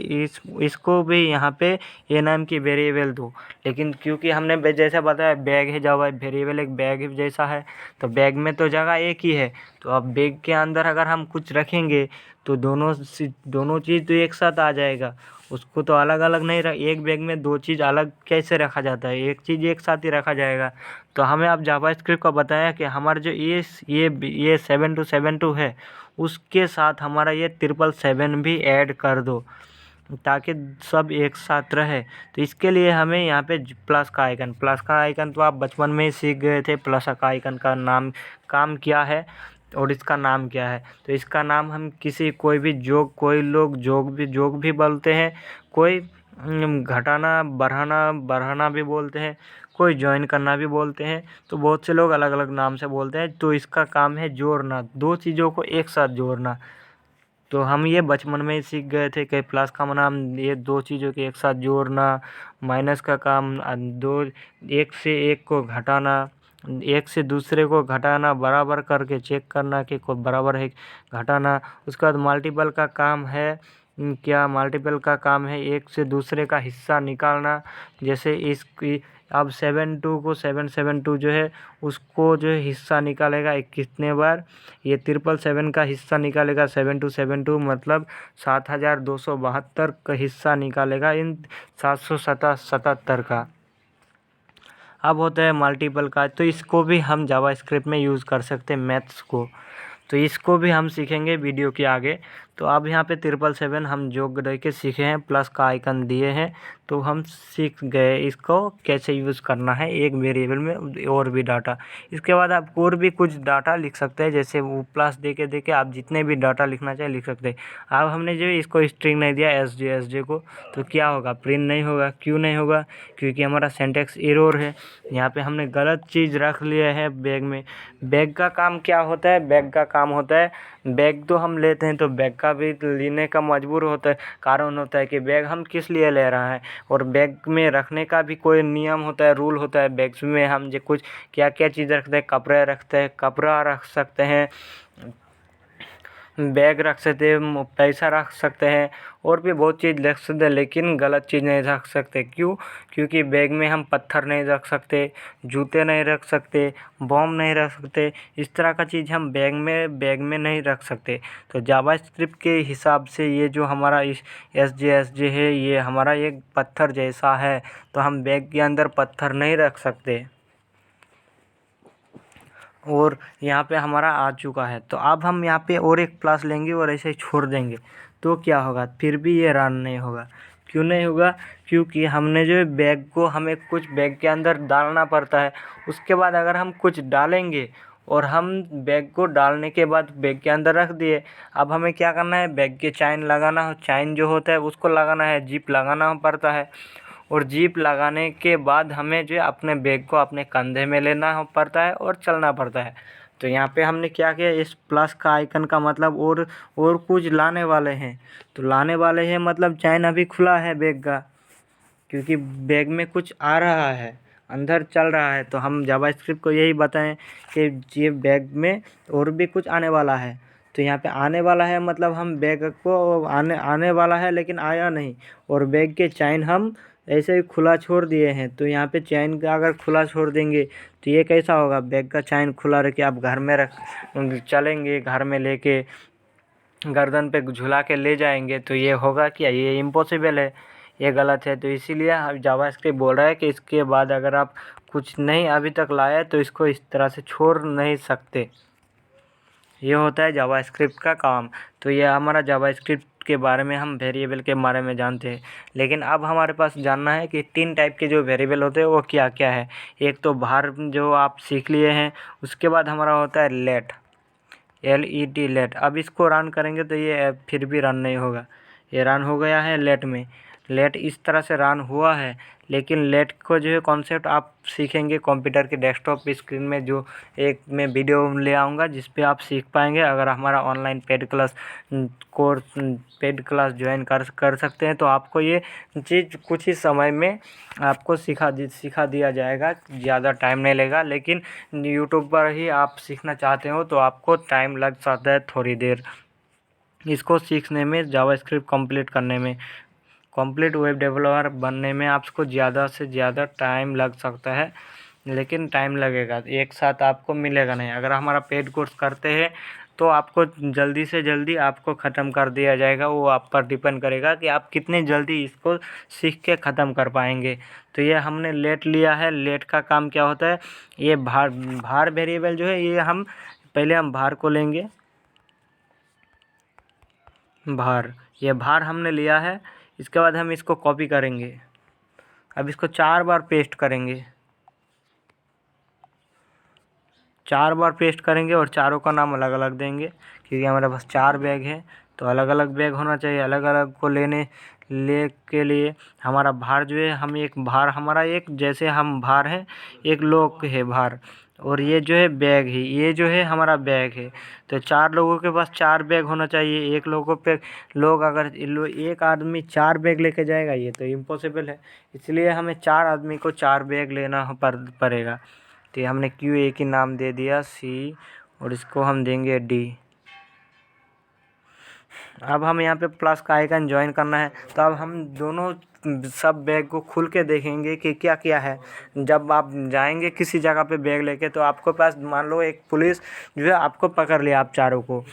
इसको भी यहाँ पे ए नाम की वेरिएबल दो। लेकिन क्योंकि हमने जैसा बताया बैग है, जावा वेरिएबल एक बैग जैसा है, तो बैग में तो जगह एक ही है। तो अब बैग के अंदर अगर हम कुछ रखेंगे तो दोनों चीज़ तो एक साथ आ जाएगा, उसको तो अलग अलग नहीं एक बैग में दो चीज़ अलग कैसे रखा जाता है? एक चीज़ एक साथ ही रखा जाएगा। तो हमें अब जावास्क्रिप्ट को बताया कि हमारा जो ये 7272 है उसके साथ हमारा ये 777 भी ऐड कर दो, ताकि सब एक साथ रहे। तो इसके लिए हमें यहाँ पे प्लस का आइकन तो आप बचपन में ही सीख गए थे। प्लस का आइकन का काम क्या है और इसका नाम क्या है? तो इसका नाम हम कोई लोग जोग भी बोलते हैं, कोई घटाना बढ़ाना भी बोलते हैं, कोई ज्वाइन करना भी बोलते हैं। तो बहुत से लोग अलग अलग नाम से बोलते हैं। तो इसका काम है जोड़ना, दो चीज़ों को एक साथ जोड़ना। तो हम ये बचपन में ही सीख गए थे कि प्लस का नाम ये दो चीज़ों के एक साथ जोड़ना, माइनस का काम एक से एक को घटाना, एक से दूसरे को घटाना, बराबर करके चेक करना कि कोई बराबर है घटाना। उसके बाद मल्टीपल का काम है क्या मल्टीपल का काम है एक से दूसरे का हिस्सा निकालना। जैसे इसकी अब 72 को 772 जो है उसको जो है हिस्सा निकालेगा कितने बार, ये 777 का हिस्सा निकालेगा 7272 मतलब 7272 का हिस्सा निकालेगा इन 777 का। अब होता है मल्टीपल का, तो इसको भी हम जावास्क्रिप्ट में यूज़ कर सकते हैं मैथ्स को, तो इसको भी हम सीखेंगे वीडियो के आगे। तो अब यहाँ पे 777 हम जोड़ दे के सीखे हैं, प्लस का आइकन दिए हैं, तो हम सीख गए इसको कैसे यूज़ करना है एक वेरिएबल में और भी डाटा। इसके बाद आप और भी कुछ डाटा लिख सकते हैं, जैसे वो प्लस दे के आप जितने भी डाटा लिखना चाहे लिख सकते हैं। अब हमने जो इसको स्ट्रिंग नहीं दिया एस जे को, तो क्या होगा, प्रिंट नहीं होगा। क्यों नहीं होगा, क्योंकि हमारा सिंटैक्स एरर है। यहाँ पे हमने गलत चीज़ रख लिया है बैग में। बैग का काम क्या होता है, बैग का काम होता है, बैग तो हम लेते हैं तो बैग का भी लेने का मजबूर होता है, कारण होता है कि बैग हम किस लिए ले रहा है, और बैग में रखने का भी कोई नियम होता है, रूल होता है। बैग्स में हम जो कुछ क्या क्या चीज़ रखते हैं, कपड़े रखते हैं, कपड़ा रख सकते हैं, बैग रख सकते हैं, पैसा रख सकते हैं, और भी बहुत चीज़ रख सकते हैं, लेकिन गलत चीज़ नहीं रख सकते। क्यों, क्योंकि बैग में हम पत्थर नहीं रख सकते, जूते नहीं रख सकते, बम नहीं रख सकते, इस तरह का चीज़ हम बैग में नहीं रख सकते। तो जावास्क्रिप्ट के हिसाब से ये जो हमारा इस एस जे है ये हमारा एक पत्थर जैसा है, तो हम बैग के अंदर पत्थर नहीं रख सकते। और यहाँ पे हमारा आ चुका है, तो अब हम यहाँ पे और एक प्लस लेंगे और ऐसे ही छोड़ देंगे, तो क्या होगा, फिर भी ये रन नहीं होगा। क्यों नहीं होगा, क्योंकि हमने जो बैग को हमें कुछ बैग के अंदर डालना पड़ता है। उसके बाद अगर हम कुछ डालेंगे और हम बैग को डालने के बाद बैग के अंदर रख दिए, अब हमें क्या करना है, बैग के चैन लगाना, चैन जो होता है उसको लगाना है, जिप लगाना पड़ता है, और जीप लगाने के बाद हमें जो है अपने बैग को अपने कंधे में लेना पड़ता है और चलना पड़ता है। तो यहाँ पे हमने क्या किया, इस प्लस का आइकन का मतलब और कुछ लाने वाले हैं, तो लाने वाले हैं मतलब चैन अभी खुला है बैग का, क्योंकि बैग में कुछ आ रहा है, अंदर चल रहा है। तो हम जावास्क्रिप्ट को यही बताएं कि ये बैग में और भी कुछ आने वाला है। तो यहाँ पे आने वाला है मतलब हम बैग को आने वाला है लेकिन आया नहीं, और बैग के चैन हम ऐसे ही खुला छोड़ दिए हैं। तो यहाँ पे चैन का अगर खुला छोड़ देंगे तो ये कैसा होगा, बैग का चैन खुला रख के आप घर में रख चलेंगे, घर में लेके गर्दन पे झुला के ले जाएंगे, तो ये होगा क्या, ये इम्पॉसिबल है, ये गलत है। तो इसीलिए हम जावास्क्रिप्ट बोल रहा है कि इसके बाद अगर आप कुछ नहीं अभी तक लाए तो इसको इस तरह से छोड़ नहीं सकते। ये होता है जावास्क्रिप्ट का काम। तो ये हमारा जावास्क्रिप्ट के बारे में हम वेरिएबल के बारे में जानते हैं। लेकिन अब हमारे पास जानना है कि 3 टाइप के जो वेरिएबल होते हैं वो क्या क्या है। एक तो बाहर जो आप सीख लिए हैं, उसके बाद हमारा होता है लेट, LET लेट। अब इसको रन करेंगे तो ये फिर भी रन नहीं होगा, ये रन हो गया है लेट में। लेट इस तरह से रन हुआ है, लेकिन लेट को जो है कॉन्सेप्ट आप सीखेंगे कंप्यूटर के डेस्कटॉप स्क्रीन में, जो एक मैं वीडियो ले आऊँगा जिस पे आप सीख पाएंगे। अगर हमारा ऑनलाइन पेड क्लास ज्वाइन कर सकते हैं तो आपको ये चीज़ कुछ ही समय में आपको सिखा दिया जाएगा, ज़्यादा टाइम नहीं लगेगा। लेकिन यूट्यूब पर ही आप सीखना चाहते हो तो आपको टाइम लग सकता है थोड़ी देर इसको सीखने में, जावास्क्रिप्ट कंप्लीट करने में। कंप्लीट वेब डेवलपर बनने में आपको ज़्यादा से ज़्यादा टाइम लग सकता है, लेकिन टाइम लगेगा, एक साथ आपको मिलेगा नहीं। अगर हमारा पेड कोर्स करते हैं तो आपको जल्दी से जल्दी आपको ख़त्म कर दिया जाएगा, वो आप पर डिपेंड करेगा कि आप कितनी जल्दी इसको सीख के ख़त्म कर पाएंगे। तो ये हमने लेट लिया है। लेट का काम क्या होता है, ये भार वेरिएबल जो है, ये हम पहले हम भार को लेंगे, भार, ये भार हमने लिया है। इसके बाद हम इसको कॉपी करेंगे, अब इसको 4 बार पेस्ट करेंगे, 4 बार पेस्ट करेंगे और चारों का नाम अलग अलग देंगे, क्योंकि हमारे पास 4 बैग है तो अलग अलग बैग होना चाहिए। अलग अलग को ले के लिए हमारा भार जो है, हम एक भार हमारा एक जैसे हम भार है, एक लोग है भार, और ये जो है बैग है, ये जो है हमारा बैग है। तो 4 लोगों के पास 4 बैग होना चाहिए। एक लोगों पे लोग अगर एक आदमी 4 बैग लेके जाएगा ये तो इम्पॉसिबल है, इसलिए हमें 4 आदमी को 4 बैग लेना पड़ेगा। तो ये हमने क्यू ए की नाम दे दिया C, और इसको हम देंगे D। अब हम यहाँ पे प्लस का आइकन ज्वाइन करना है, तो अब हम दोनों सब बैग को खुल के देखेंगे कि क्या क्या है। जब आप जाएंगे किसी जगह पे बैग लेके, तो आपके पास मान लो एक पुलिस जो है आपको पकड़ लिया, आप चारों को।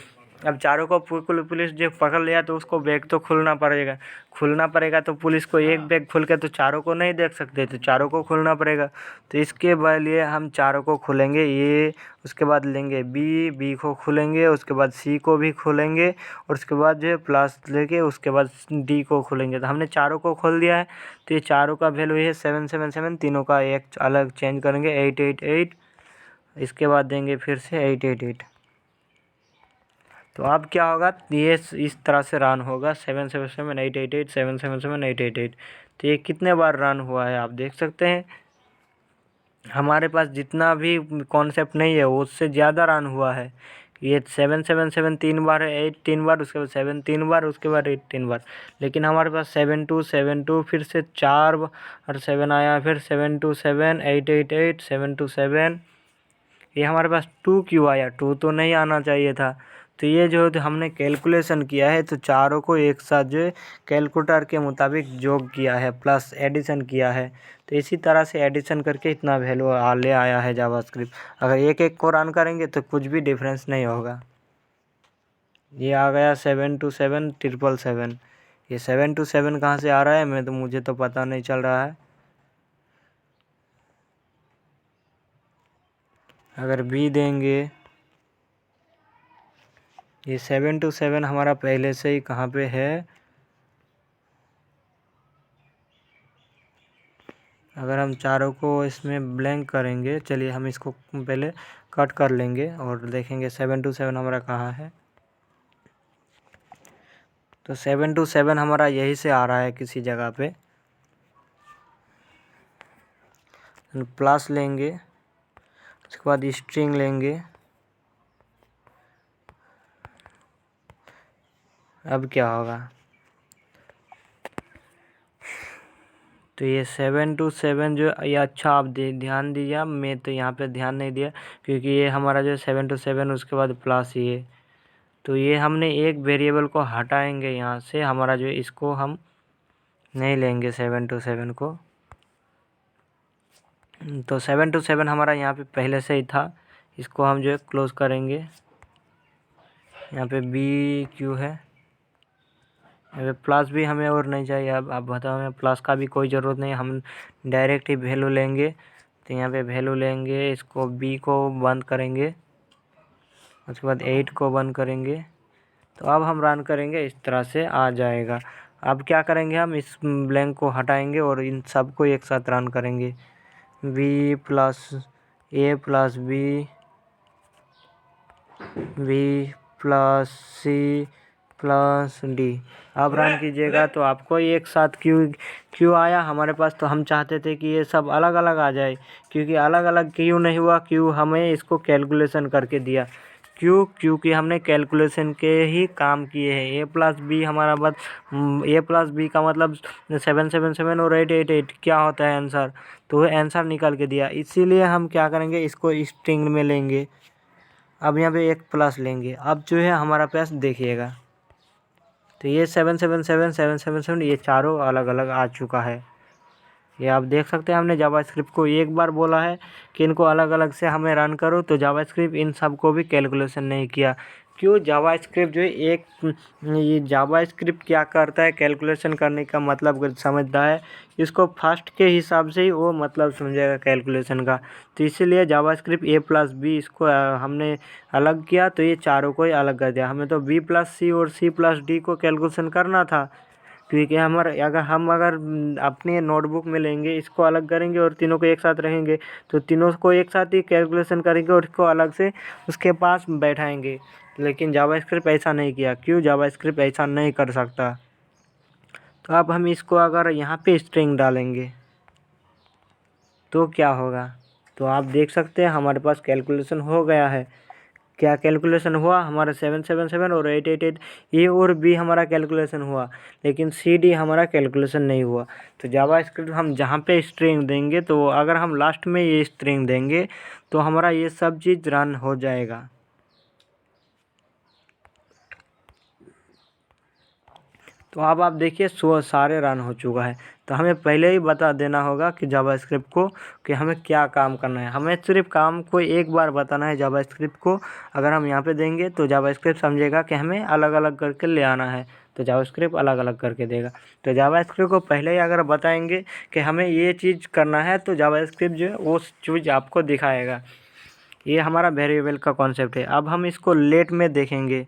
अब चारों को पुलिस जो पकड़ लिया तो उसको बैग तो खुलना पड़ेगा। तो पुलिस को एक बैग खुल के तो चारों को नहीं देख सकते, तो चारों को खुलना पड़ेगा। तो इसके लिए हम चारों को खोलेंगे, ये उसके बाद लेंगे बी को खोलेंगे, उसके बाद सी को भी खोलेंगे, और उसके बाद जो है प्लस लेके उसके बाद डी को खोलेंगे। तो हमने चारों को खोल दिया है। तो ये चारों का वैल्यू है 777, तीनों का एक अलग चेंज करेंगे 888, इसके बाद देंगे फिर से 888। तो अब क्या होगा, ये इस तरह से रन होगा 777 888 777 888। तो ये कितने बार रन हुआ है आप देख सकते हैं। हमारे पास जितना भी कॉन्सेप्ट नहीं है उससे ज़्यादा रन हुआ है। ये 777 3 बार है, 8 3 बार, उसके बाद 7 3 बार, उसके बाद 8 3 बार। लेकिन हमारे पास 7272 फिर से 4 और 7 आया, फिर 727 888 727। ये हमारे पास 2 क्यों आया, 2 तो नहीं आना चाहिए था। तो ये जो हमने कैलकुलेशन किया है, तो चारों को एक साथ जो है कैलकुलेटर के मुताबिक जोड़ किया है, प्लस एडिशन किया है। तो इसी तरह से एडिशन करके इतना वैल्यू ले आया है जावास्क्रिप्ट। अगर एक एक को रन करेंगे तो कुछ भी डिफरेंस नहीं होगा। ये आ गया 727 ये 727 कहाँ से आ रहा है मुझे तो पता नहीं चल रहा है। अगर बी देंगे, ये 727 हमारा पहले से ही कहाँ पे है। अगर हम चारों को इसमें ब्लैंक करेंगे, चलिए हम इसको पहले कट कर लेंगे और देखेंगे 727 हमारा कहाँ है। तो 727 हमारा यहीं से आ रहा है किसी जगह पे। प्लस लेंगे, उसके बाद स्ट्रिंग लेंगे। अब क्या होगा, तो ये 727 जो ये अच्छा आप ध्यान दीजिए। मैं तो यहाँ पे ध्यान नहीं दिया क्योंकि ये हमारा जो 727 उसके बाद प्लस ये, तो ये हमने एक वेरिएबल को हटाएंगे यहाँ से। हमारा जो इसको हम नहीं लेंगे 727 को। तो 727 हमारा यहाँ पे पहले से ही था, इसको हम जो है क्लोज करेंगे। यहाँ पे बी क्यू है, यहाँ पे प्लस भी हमें और नहीं चाहिए। अब बताओ, हमें प्लस का भी कोई ज़रूरत नहीं, हम डायरेक्ट ही वैल्यू लेंगे। तो यहाँ पे वैल्यू लेंगे, इसको बी को बंद करेंगे, उसके बाद 8 को बंद करेंगे। तो अब हम रन करेंगे, इस तरह से आ जाएगा। अब क्या करेंगे, हम इस ब्लैंक को हटाएंगे और इन सब को एक साथ रन करेंगे। B plus A plus B plus C plus D. अब रन कीजिएगा तो आपको एक साथ क्यों आया हमारे पास। तो हम चाहते थे कि ये सब अलग अलग आ जाए, क्योंकि अलग अलग क्यों नहीं हुआ, क्यों हमें इसको कैलकुलेशन करके दिया। क्योंकि हमने कैलकुलेशन के ही काम किए हैं। ए प्लस बी हमारा बस ए प्लस बी का मतलब 777 और 888 क्या होता है आंसर, तो वो आंसर निकाल के दिया। इसीलिए हम क्या करेंगे, इसको स्ट्रिंग में लेंगे। अब यहाँ पे एक प्लस लेंगे, अब जो है हमारा पास देखिएगा, तो ये 777 777 ये चारों अलग अलग आ चुका है। ये आप देख सकते हैं, हमने जावास्क्रिप्ट को एक बार बोला है कि इनको अलग अलग से हमें रन करो, तो जावास्क्रिप्ट इन सब को भी कैलकुलेशन नहीं किया। क्यों, जावास्क्रिप्ट जो है ये जावास्क्रिप्ट क्या करता है, कैलकुलेशन करने का मतलब समझता है, इसको फर्स्ट के हिसाब से ही वो मतलब समझेगा कैलकुलेशन का। तो इसीलिए जावास्क्रिप्ट ए प्लस बी इसको हमने अलग किया, तो ये चारों को ही अलग कर दिया। हमें तो बी प्लस सी और सी प्लस डी को कैलकुलेशन करना था, क्योंकि हम अगर अपने नोटबुक में लेंगे, इसको अलग करेंगे और तीनों को एक साथ रहेंगे, तो तीनों को एक साथ ही कैलकुलेशन करेंगे और इसको अलग से उसके पास बैठाएंगे। लेकिन जावास्क्रिप्ट ऐसा नहीं किया। क्यों, जावास्क्रिप्ट ऐसा नहीं कर सकता। तो अब हम इसको अगर यहाँ पे स्ट्रिंग डालेंगे तो क्या होगा, तो आप देख सकते हैं हमारे पास कैलकुलेशन हो गया है। क्या कैलकुलेशन हुआ, हमारा 777 और 888 ए और बी हमारा कैलकुलेशन हुआ, लेकिन सी डी हमारा कैलकुलेशन नहीं हुआ। तो जावास्क्रिप्ट हम जहाँ पे स्ट्रिंग देंगे, तो अगर हम लास्ट में ये स्ट्रिंग देंगे तो हमारा ये सब चीज़ रन हो जाएगा। तो अब आप देखिए सारे रन हो चुका है। तो हमें पहले ही बता देना होगा कि जावास्क्रिप्ट को कि हमें क्या काम करना है। हमें सिर्फ काम को एक बार बताना है जावास्क्रिप्ट को। अगर हम यहाँ पे देंगे तो जावास्क्रिप्ट समझेगा कि हमें अलग अलग करके ले आना है, तो जावास्क्रिप्ट अलग अलग करके देगा। तो जावास्क्रिप्ट को पहले ही अगर बताएंगे कि हमें ये चीज़ करना है तो जावास्क्रिप्ट जो है वो चीज़ आपको दिखाएगा। ये हमारा वेरिएबल का कॉन्सेप्ट है। अब हम इसको लेट में देखेंगे,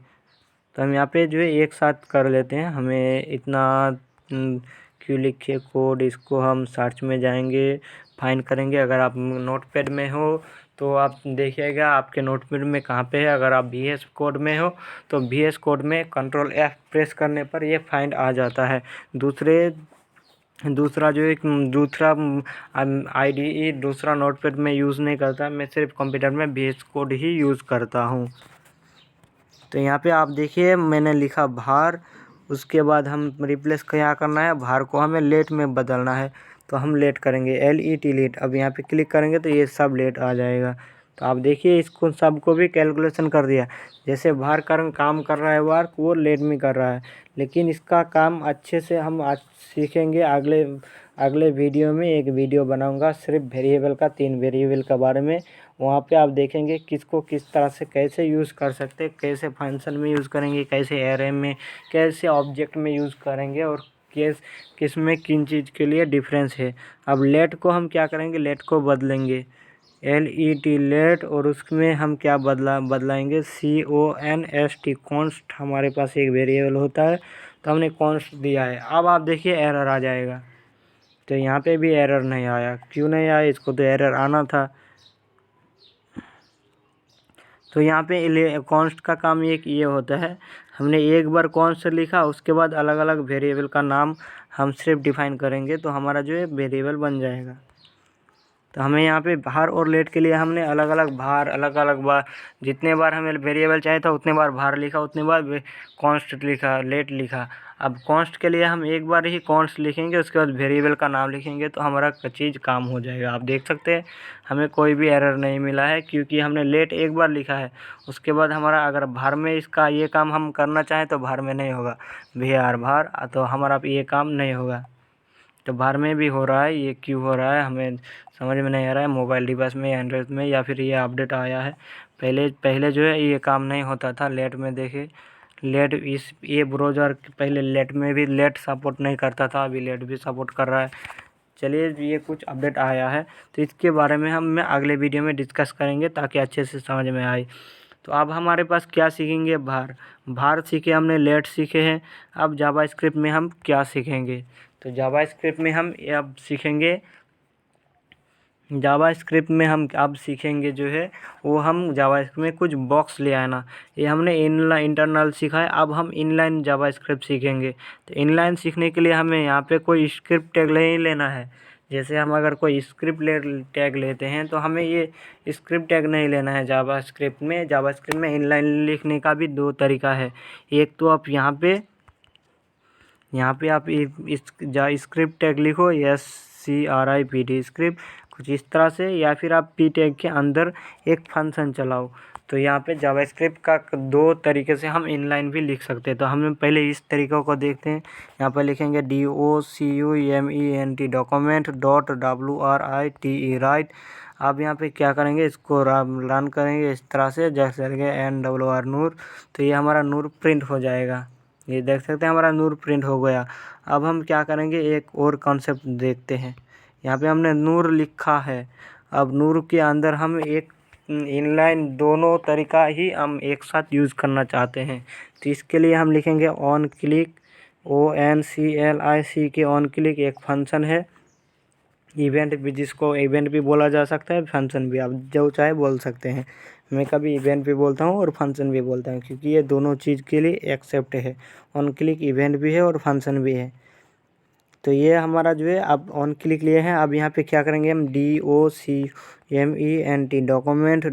तो हम यहाँ पे जो है एक साथ कर लेते हैं। हमें इतना क्यों लिखे कोड, इसको हम सर्च में जाएंगे, फाइंड करेंगे। अगर आप नोटपैड में हो तो आप देखिएगा आपके नोटपैड में कहाँ पे है। अगर आप VS कोड में हो तो VS कोड में Ctrl F प्रेस करने पर ये फाइंड आ जाता है। दूसरा जो एक दूसरा IDE दूसरा नोटपैड में यूज़ नहीं करता, मैं सिर्फ कंप्यूटर में VS कोड ही यूज़ करता हूँ। तो यहाँ पे आप देखिए मैंने लिखा भार, उसके बाद हम रिप्लेस क्या करना है, भार को हमें लेट में बदलना है। तो हम लेट करेंगे LET लेट। अब यहाँ पे क्लिक करेंगे तो ये सब लेट आ जाएगा। तो आप देखिए इसको सबको भी कैलकुलेशन कर दिया। जैसे भार काम कर रहा है वर्क, वो लेट में कर रहा है, लेकिन इसका काम अच्छे से हम आज सीखेंगे। अगले वीडियो में एक वीडियो बनाऊंगा सिर्फ वेरिएबल का, 3 वेरिएबल के बारे में। वहाँ पे आप देखेंगे किसको किस तरह से कैसे यूज़ कर सकते हैं, कैसे फंक्शन में यूज़ करेंगे, कैसे एरे में, कैसे ऑब्जेक्ट में यूज़ करेंगे, और किस में किन चीज़ के लिए डिफरेंस है। अब लेट को हम क्या करेंगे, लेट को बदलेंगे LET लेट, और उसमें हम क्या बदलाएंगे CONST कॉन्स्ट। हमारे पास एक वेरिएबल होता है तो हमने कॉन्स्ट दिया है। अब आप देखिए एरर आ जाएगा। तो यहाँ पे भी एरर नहीं आया, क्यों नहीं आया, इसको तो एरर आना था। तो यहाँ पे कॉन्स्ट का काम ये होता है, हमने एक बार कॉन्स्ट लिखा, उसके बाद अलग अलग वेरिएबल का नाम हम सिर्फ डिफाइन करेंगे तो हमारा जो है वेरिएबल बन जाएगा। तो हमें यहाँ पे भार और लेट के लिए हमने अलग अलग बार जितने बार हमें वेरिएबल चाहिए था उतने बार भार लिखा, उतने बार कॉन्स्ट लिखा, लेट लिखा। अब कॉन्स्ट के लिए हम एक बार ही कॉन्स्ट लिखेंगे, उसके बाद वेरिएबल का नाम लिखेंगे तो हमारा चीज़ काम हो जाएगा। आप देख सकते हैं हमें कोई भी एरर नहीं मिला है, क्योंकि हमने लेट एक बार लिखा है। उसके बाद हमारा अगर भार में इसका ये काम हम करना चाहें तो भार में नहीं होगा, भार, तो हमारा ये काम नहीं होगा। तो भार में भी हो रहा है, ये क्यों हो रहा है हमें समझ में नहीं आ रहा है। मोबाइल डिवाइस में, एंड्रॉइड में, या फिर ये अपडेट आया है। पहले जो है ये काम नहीं होता था लेट में। देखिए लेट ये ब्राउज़र पहले लेट में भी लेट सपोर्ट नहीं करता था, अभी लेट भी सपोर्ट कर रहा है। चलिए ये कुछ अपडेट आया है तो इसके बारे में हम अगले वीडियो में डिस्कस करेंगे ताकि अच्छे से समझ में आए। तो अब हमारे पास क्या सीखेंगे, भार सीखे हमने, लेट सीखे हैं। अब जावास्क्रिप्ट में हम क्या सीखेंगे, तो जावास्क्रिप्ट में हम अब सीखेंगे, जावास्क्रिप्ट में हम अब सीखेंगे जो है वो हम जावास्क्रिप्ट में कुछ बॉक्स ले आना। ये हमने इंटरनल सीखा है, अब हम इनलाइन जावास्क्रिप्ट सीखेंगे। तो इनलाइन सीखने के लिए हमें यहाँ पे कोई स्क्रिप्ट टैग नहीं लेना है। जैसे हम अगर कोई स्क्रिप्ट टैग लेते हैं तो हमें ये स्क्रिप्ट टैग नहीं लेना है जावास्क्रिप्ट में। जावास्क्रिप्ट में इनलाइन लिखने का भी 2 तरीका है। एक तो आप यहाँ पे आप इस स्क्रिप्ट टैग लिखो, SCRIPT स्क्रिप्ट, कुछ इस तरह से, या फिर आप P टैग के अंदर एक फंक्शन चलाओ। तो यहाँ पे जावास्क्रिप्ट का 2 तरीके से हम इनलाइन भी लिख सकते हैं। तो हम पहले इस तरीक़ों को देखते हैं। यहाँ पर लिखेंगे DOCUMENT डॉक्यूमेंट .WRITE राइट। अब यहाँ पे क्या करेंगे, इसको रन करेंगे इस तरह से, जैसे NWR नूर। तो ये हमारा नूर प्रिंट हो जाएगा, ये देख सकते हैं हमारा नूर प्रिंट हो गया। अब हम क्या करेंगे, एक और कॉन्सेप्ट देखते हैं। यहाँ पे हमने नूर लिखा है, अब नूर के अंदर हम एक इनलाइन दोनों तरीका ही हम एक साथ यूज़ करना चाहते हैं। तो इसके लिए हम लिखेंगे on click, ONCLIC on click एक फंक्शन है, इवेंट भी, जिसको इवेंट भी बोला जा सकता है, फंक्शन भी, आप जो चाहे बोल सकते हैं। मैं कभी इवेंट भी बोलता हूँ और फंक्शन भी बोलता हूँ, क्योंकि ये दोनों चीज़ के लिए एक्सेप्ट है। ऑन क्लिक इवेंट भी है और फंक्शन भी है। तो ये हमारा जो है अब ऑन क्लिक लिए हैं। अब यहाँ पे क्या करेंगे हम, DOCUMENT डॉक्यूमेंट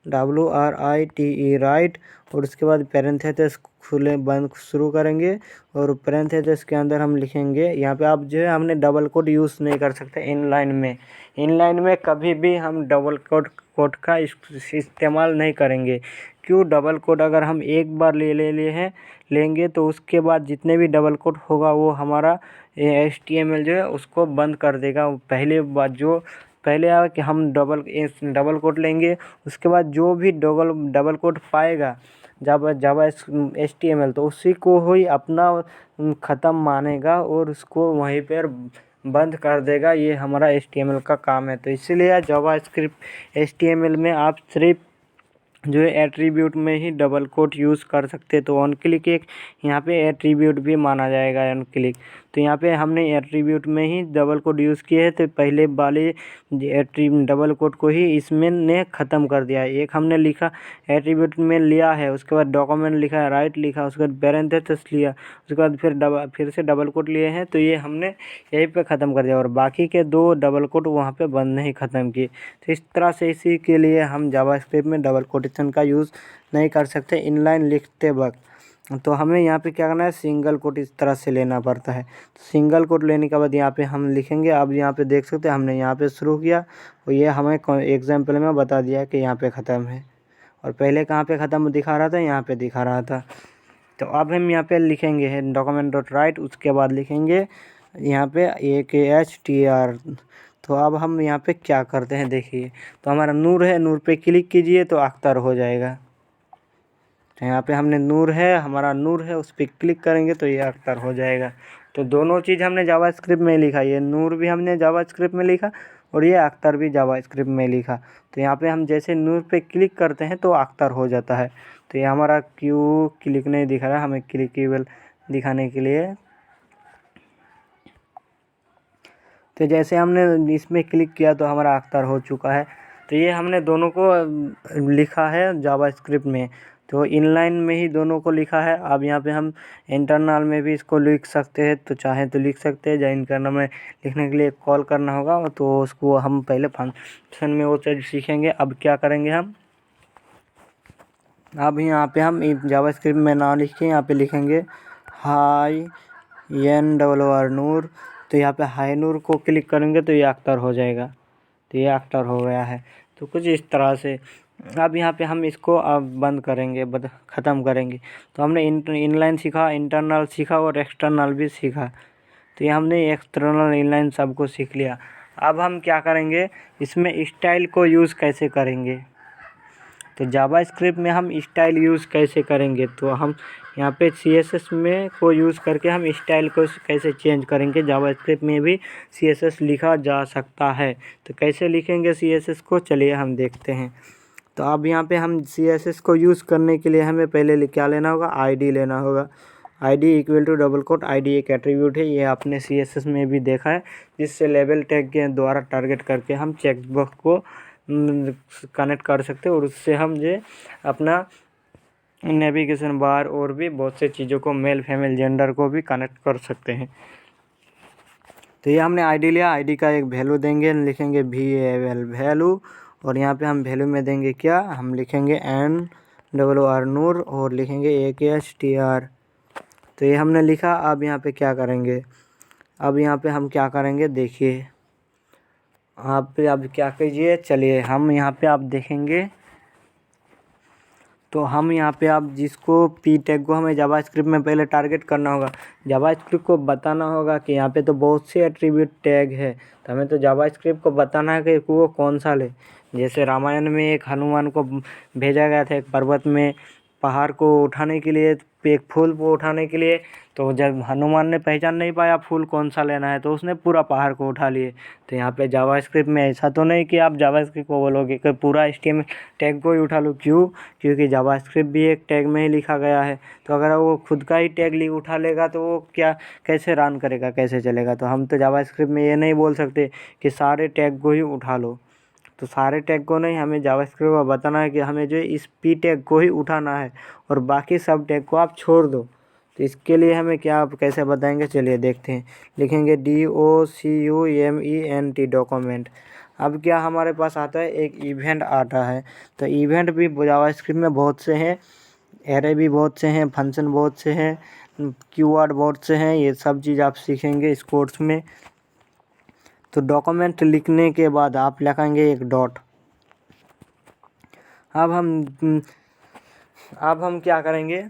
.WRITE राइट, और उसके बाद पैरेंथेसिस खुले बंद शुरू करेंगे, और पैरेंथेसिस के अंदर हम लिखेंगे। यहाँ पे आप जो है हमने डबल कोड यूज़ नहीं कर सकते इनलाइन में कभी भी हम डबल कोड का इस्तेमाल नहीं करेंगे। क्यों डबल कोट अगर हम एक बार लेंगे तो उसके बाद जितने भी डबल कोट होगा वो हमारा HTML जो है उसको बंद कर देगा। पहले बात जो पहले आया कि हम डबल कोट लेंगे, उसके बाद जो भी डबल कोट पाएगा जावा HTML तो उसी को ही अपना ख़त्म मानेगा और उसको वहीं पर बंद कर देगा। ये हमारा HTML का काम है। तो इसीलिए जावास्क्रिप्ट HTML में आप सिर्फ जो है एट्रीब्यूट में ही डबल कोट यूज़ कर सकते हैं। तो ऑन क्लिक एक यहाँ पे एट्रीब्यूट भी माना जाएगा ऑन क्लिक। तो यहाँ पे हमने एट्रीब्यूट में ही डबल कोट यूज़ किए हैं, तो पहले वाले डबल कोट को ही इसमें ने ख़त्म कर दिया है। एक हमने लिखा एट्रीब्यूट में लिया है, उसके बाद डॉक्यूमेंट लिखा है, राइट लिखा, उसके बाद पैरेंथेसिस लिया, उसके बाद फिर से डबल कोट लिए हैं, तो ये हमने यहीं पे ख़त्म कर दिया और बाकी के 2 डबल कोट वहाँ पे बंद नहीं ख़त्म किए। तो इस तरह से इसी के लिए हम जावास्क्रिप्ट में डबल कोटेशन का यूज़ नहीं कर सकते इनलाइन लिखते वक्त। तो हमें यहाँ पे क्या करना है, सिंगल कोट इस तरह से लेना पड़ता है। तो सिंगल कोट लेने के बाद यहाँ पे हम लिखेंगे। अब यहाँ पे देख सकते हैं हमने यहाँ पे शुरू किया और ये हमें एग्जाम्पल में बता दिया कि यहाँ पे ख़त्म है, और पहले कहाँ पे ख़त्म दिखा रहा था, यहाँ पे दिखा रहा था। तो अब हम यहाँ पे लिखेंगे है document.write, उसके बाद लिखेंगे यहाँ पे AKHTR। तो अब हम यहाँ पे क्या करते हैं देखिए, तो हमारा नूर है, नूर पे क्लिक कीजिए तो अख्तर हो जाएगा। तो यहाँ पे हमने नूर है, हमारा नूर है, उस पर क्लिक करेंगे तो ये अख्तर हो जाएगा। तो दोनों चीज़ हमने जावास्क्रिप्ट में लिखा, ये नूर भी हमने जावास्क्रिप्ट में लिखा और ये अख्तर भी जावास्क्रिप्ट में लिखा। तो यहाँ पे हम जैसे नूर पे क्लिक करते हैं तो अख्तर हो जाता है। तो ये हमारा क्यों क्लिक नहीं दिखा रहा, हमें क्लिकेबल दिखाने के लिए। तो जैसे हमने इसमें क्लिक किया तो हमारा अख्तर हो चुका है। तो ये हमने दोनों को लिखा है जावास्क्रिप्ट में, तो इनलाइन में ही दोनों को लिखा है। अब यहाँ पे हम इंटरनल में भी इसको लिख सकते हैं, तो चाहे तो लिख सकते हैं। या इंटरनल में लिखने के लिए कॉल करना होगा, तो उसको हम पहले फंक्शन में वो चीज़ सीखेंगे। अब क्या करेंगे हम, अब यहाँ पे हम जावास्क्रिप्ट में ना लिख के यहाँ पे लिखेंगे हाई NOR नूर। तो यहाँ पे हाई नूर को क्लिक करेंगे तो ये अख्तर हो जाएगा। तो ये अख्तर हो गया है। तो कुछ इस तरह से अब यहाँ पे हम इसको अब बंद करेंगे, ख़त्म करेंगे। तो हमने इनलाइन सीखा, इंटरनल सीखा और एक्सटर्नल भी सीखा। तो ये हमने एक्सटर्नल इनलाइन सबको सीख लिया। अब हम क्या करेंगे, इसमें स्टाइल को यूज़ कैसे करेंगे। तो जावास्क्रिप्ट में हम स्टाइल यूज़ कैसे करेंगे, तो हम यहाँ पे CSS में को यूज़ करके हम स्टाइल को कैसे चेंज करेंगे। जावास्क्रिप्ट में भी CSS लिखा जा सकता है, तो कैसे लिखेंगे CSS को, चलिए हम देखते हैं। तो अब यहाँ पे हम CSS को यूज़ करने के लिए हमें पहले क्या लेना होगा, ID लेना होगा। ID equal to double quote ID एक एट्रीब्यूट है, ये आपने CSS में भी देखा है, जिससे लेबल टैग के द्वारा टारगेट करके हम चेकबॉक्स को कनेक्ट कर सकते हैं और उससे हम जो अपना नेविगेशन बार और भी बहुत से चीज़ों को, मेल फीमेल जेंडर को भी कनेक्ट कर सकते हैं। तो ये हमने ID लिया, ID का एक वैल्यू देंगे, लिखेंगे VAL वैल्यू, और यहाँ पे हम वैल्यू में देंगे क्या, हम लिखेंगे NOR नूर और लिखेंगे AKHTR। तो ये हमने लिखा। अब यहाँ पे क्या करेंगे, अब यहाँ पे हम क्या करेंगे देखिए, आप अब क्या कीजिए, चलिए हम यहाँ पे आप देखेंगे। तो हम यहाँ पे आप जिसको P टैग को हमें जावास्क्रिप्ट में पहले टारगेट करना होगा, जावास्क्रिप्ट को बताना होगा कि यहाँ पे तो बहुत से एट्रीब्यूट टैग है, तो हमें तो जावास्क्रिप्ट को बताना है कि वो कौन सा ले। जैसे रामायण में एक हनुमान को भेजा गया था एक पर्वत में पहाड़ को उठाने के लिए, एक फूल को उठाने के लिए। तो जब हनुमान ने पहचान नहीं पाया फूल कौन सा लेना है, तो उसने पूरा पहाड़ को उठा लिए। तो यहाँ पे जावास्क्रिप्ट में ऐसा तो नहीं कि आप जावास्क्रिप्ट को बोलोगे कि पूरा HTML टैग को ही उठा लो, क्यों, क्योंकि जावास्क्रिप्ट भी एक टैग में ही लिखा गया है। तो अगर वो खुद का ही टैग उठा लेगा तो वो क्या कैसे रन करेगा, कैसे चलेगा। तो हम तो जावास्क्रिप्ट में ये नहीं बोल सकते कि सारे टैग को ही उठा लो। तो सारे टैग को नहीं, हमें जावास्क्रिप्ट को बताना है कि हमें जो इस P टैग को ही उठाना है और बाकी सब टैग को आप छोड़ दो। तो इसके लिए हमें क्या आप कैसे बताएंगे, चलिए देखते हैं। लिखेंगे DOCUMENT डॉक्यूमेंट। अब क्या हमारे पास आता है, एक इवेंट आता है। तो इवेंट भी जावास्क्रिप्ट में बहुत से हैं, एरे भी बहुत से हैं, फंक्शन बहुत से हैं, कीवर्ड बहुत से हैं, ये सब चीज़ आप सीखेंगे इस कोर्स में। तो डॉक्यूमेंट लिखने के बाद आप लिखेंगे एक डॉट। अब हम अब हम क्या करेंगे,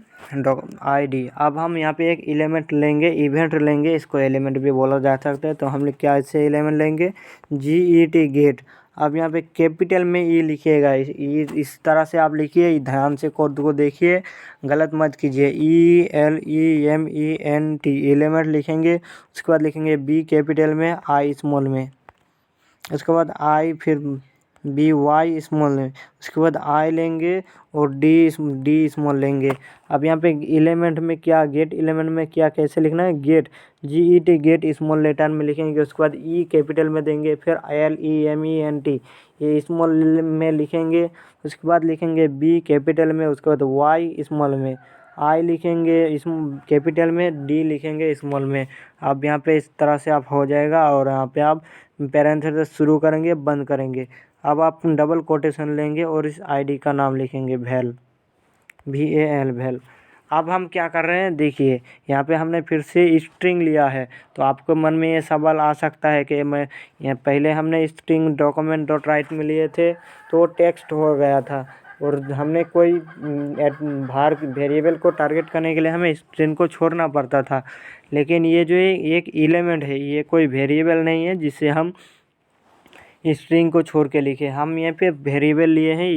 आईडी। अब हम यहाँ पे एक एलिमेंट लेंगे, इवेंट लेंगे, इसको एलिमेंट भी बोला जा सकता है। तो हम लोग क्या ऐसे एलिमेंट लेंगे, GET गेट। अब यहाँ पे कैपिटल में ई लिखिएगा, इस तरह से आप लिखिए, ध्यान से कोड को देखिए, गलत मत कीजिए। ELEMENT एलिमेंट लिखेंगे। उसके बाद लिखेंगे बी कैपिटल में, आई स्मॉल में, उसके बाद आई, फिर BY स्मॉल में, उसके बाद आई लेंगे और डी स्मॉल लेंगे। अब यहाँ पे एलिमेंट में क्या, गेट एलिमेंट में क्या कैसे लिखना है, get GET get small letter में लिखेंगे। उसके बाद ई कैपिटल में देंगे, फिर LEMENT ये स्मॉल में लिखेंगे। उसके बाद लिखेंगे बी कैपिटल में, उसके बाद वाई स्मॉल में, आई लिखेंगे इस कैपिटल में, डी लिखेंगे स्मॉल में। अब यहाँ पे इस तरह से आप हो जाएगा और यहाँ पे आप पैरेंथेसिस शुरू करेंगे, बंद करेंगे। अब आप डबल कोटेशन लेंगे और इस आईडी का नाम लिखेंगे VAL, VAL। अब हम क्या कर रहे हैं, देखिए यहाँ पे हमने फिर से स्ट्रिंग लिया है। तो आपको मन में ये सवाल आ सकता है कि मैं यहाँ पहले हमने स्ट्रिंग डॉक्यूमेंट डॉट राइट में लिए थे तो वो टेक्स्ट हो गया था, और हमने कोई बाहर वेरिएबल को टारगेट करने के लिए हमें स्ट्रिंग को छोड़ना पड़ता था। लेकिन ये जो एक एलिमेंट है, ये कोई वेरिएबल नहीं है जिससे हम स्ट्रिंग को छोड़ के लिखे। हम यहाँ पे वेरिएबल लिए हैं,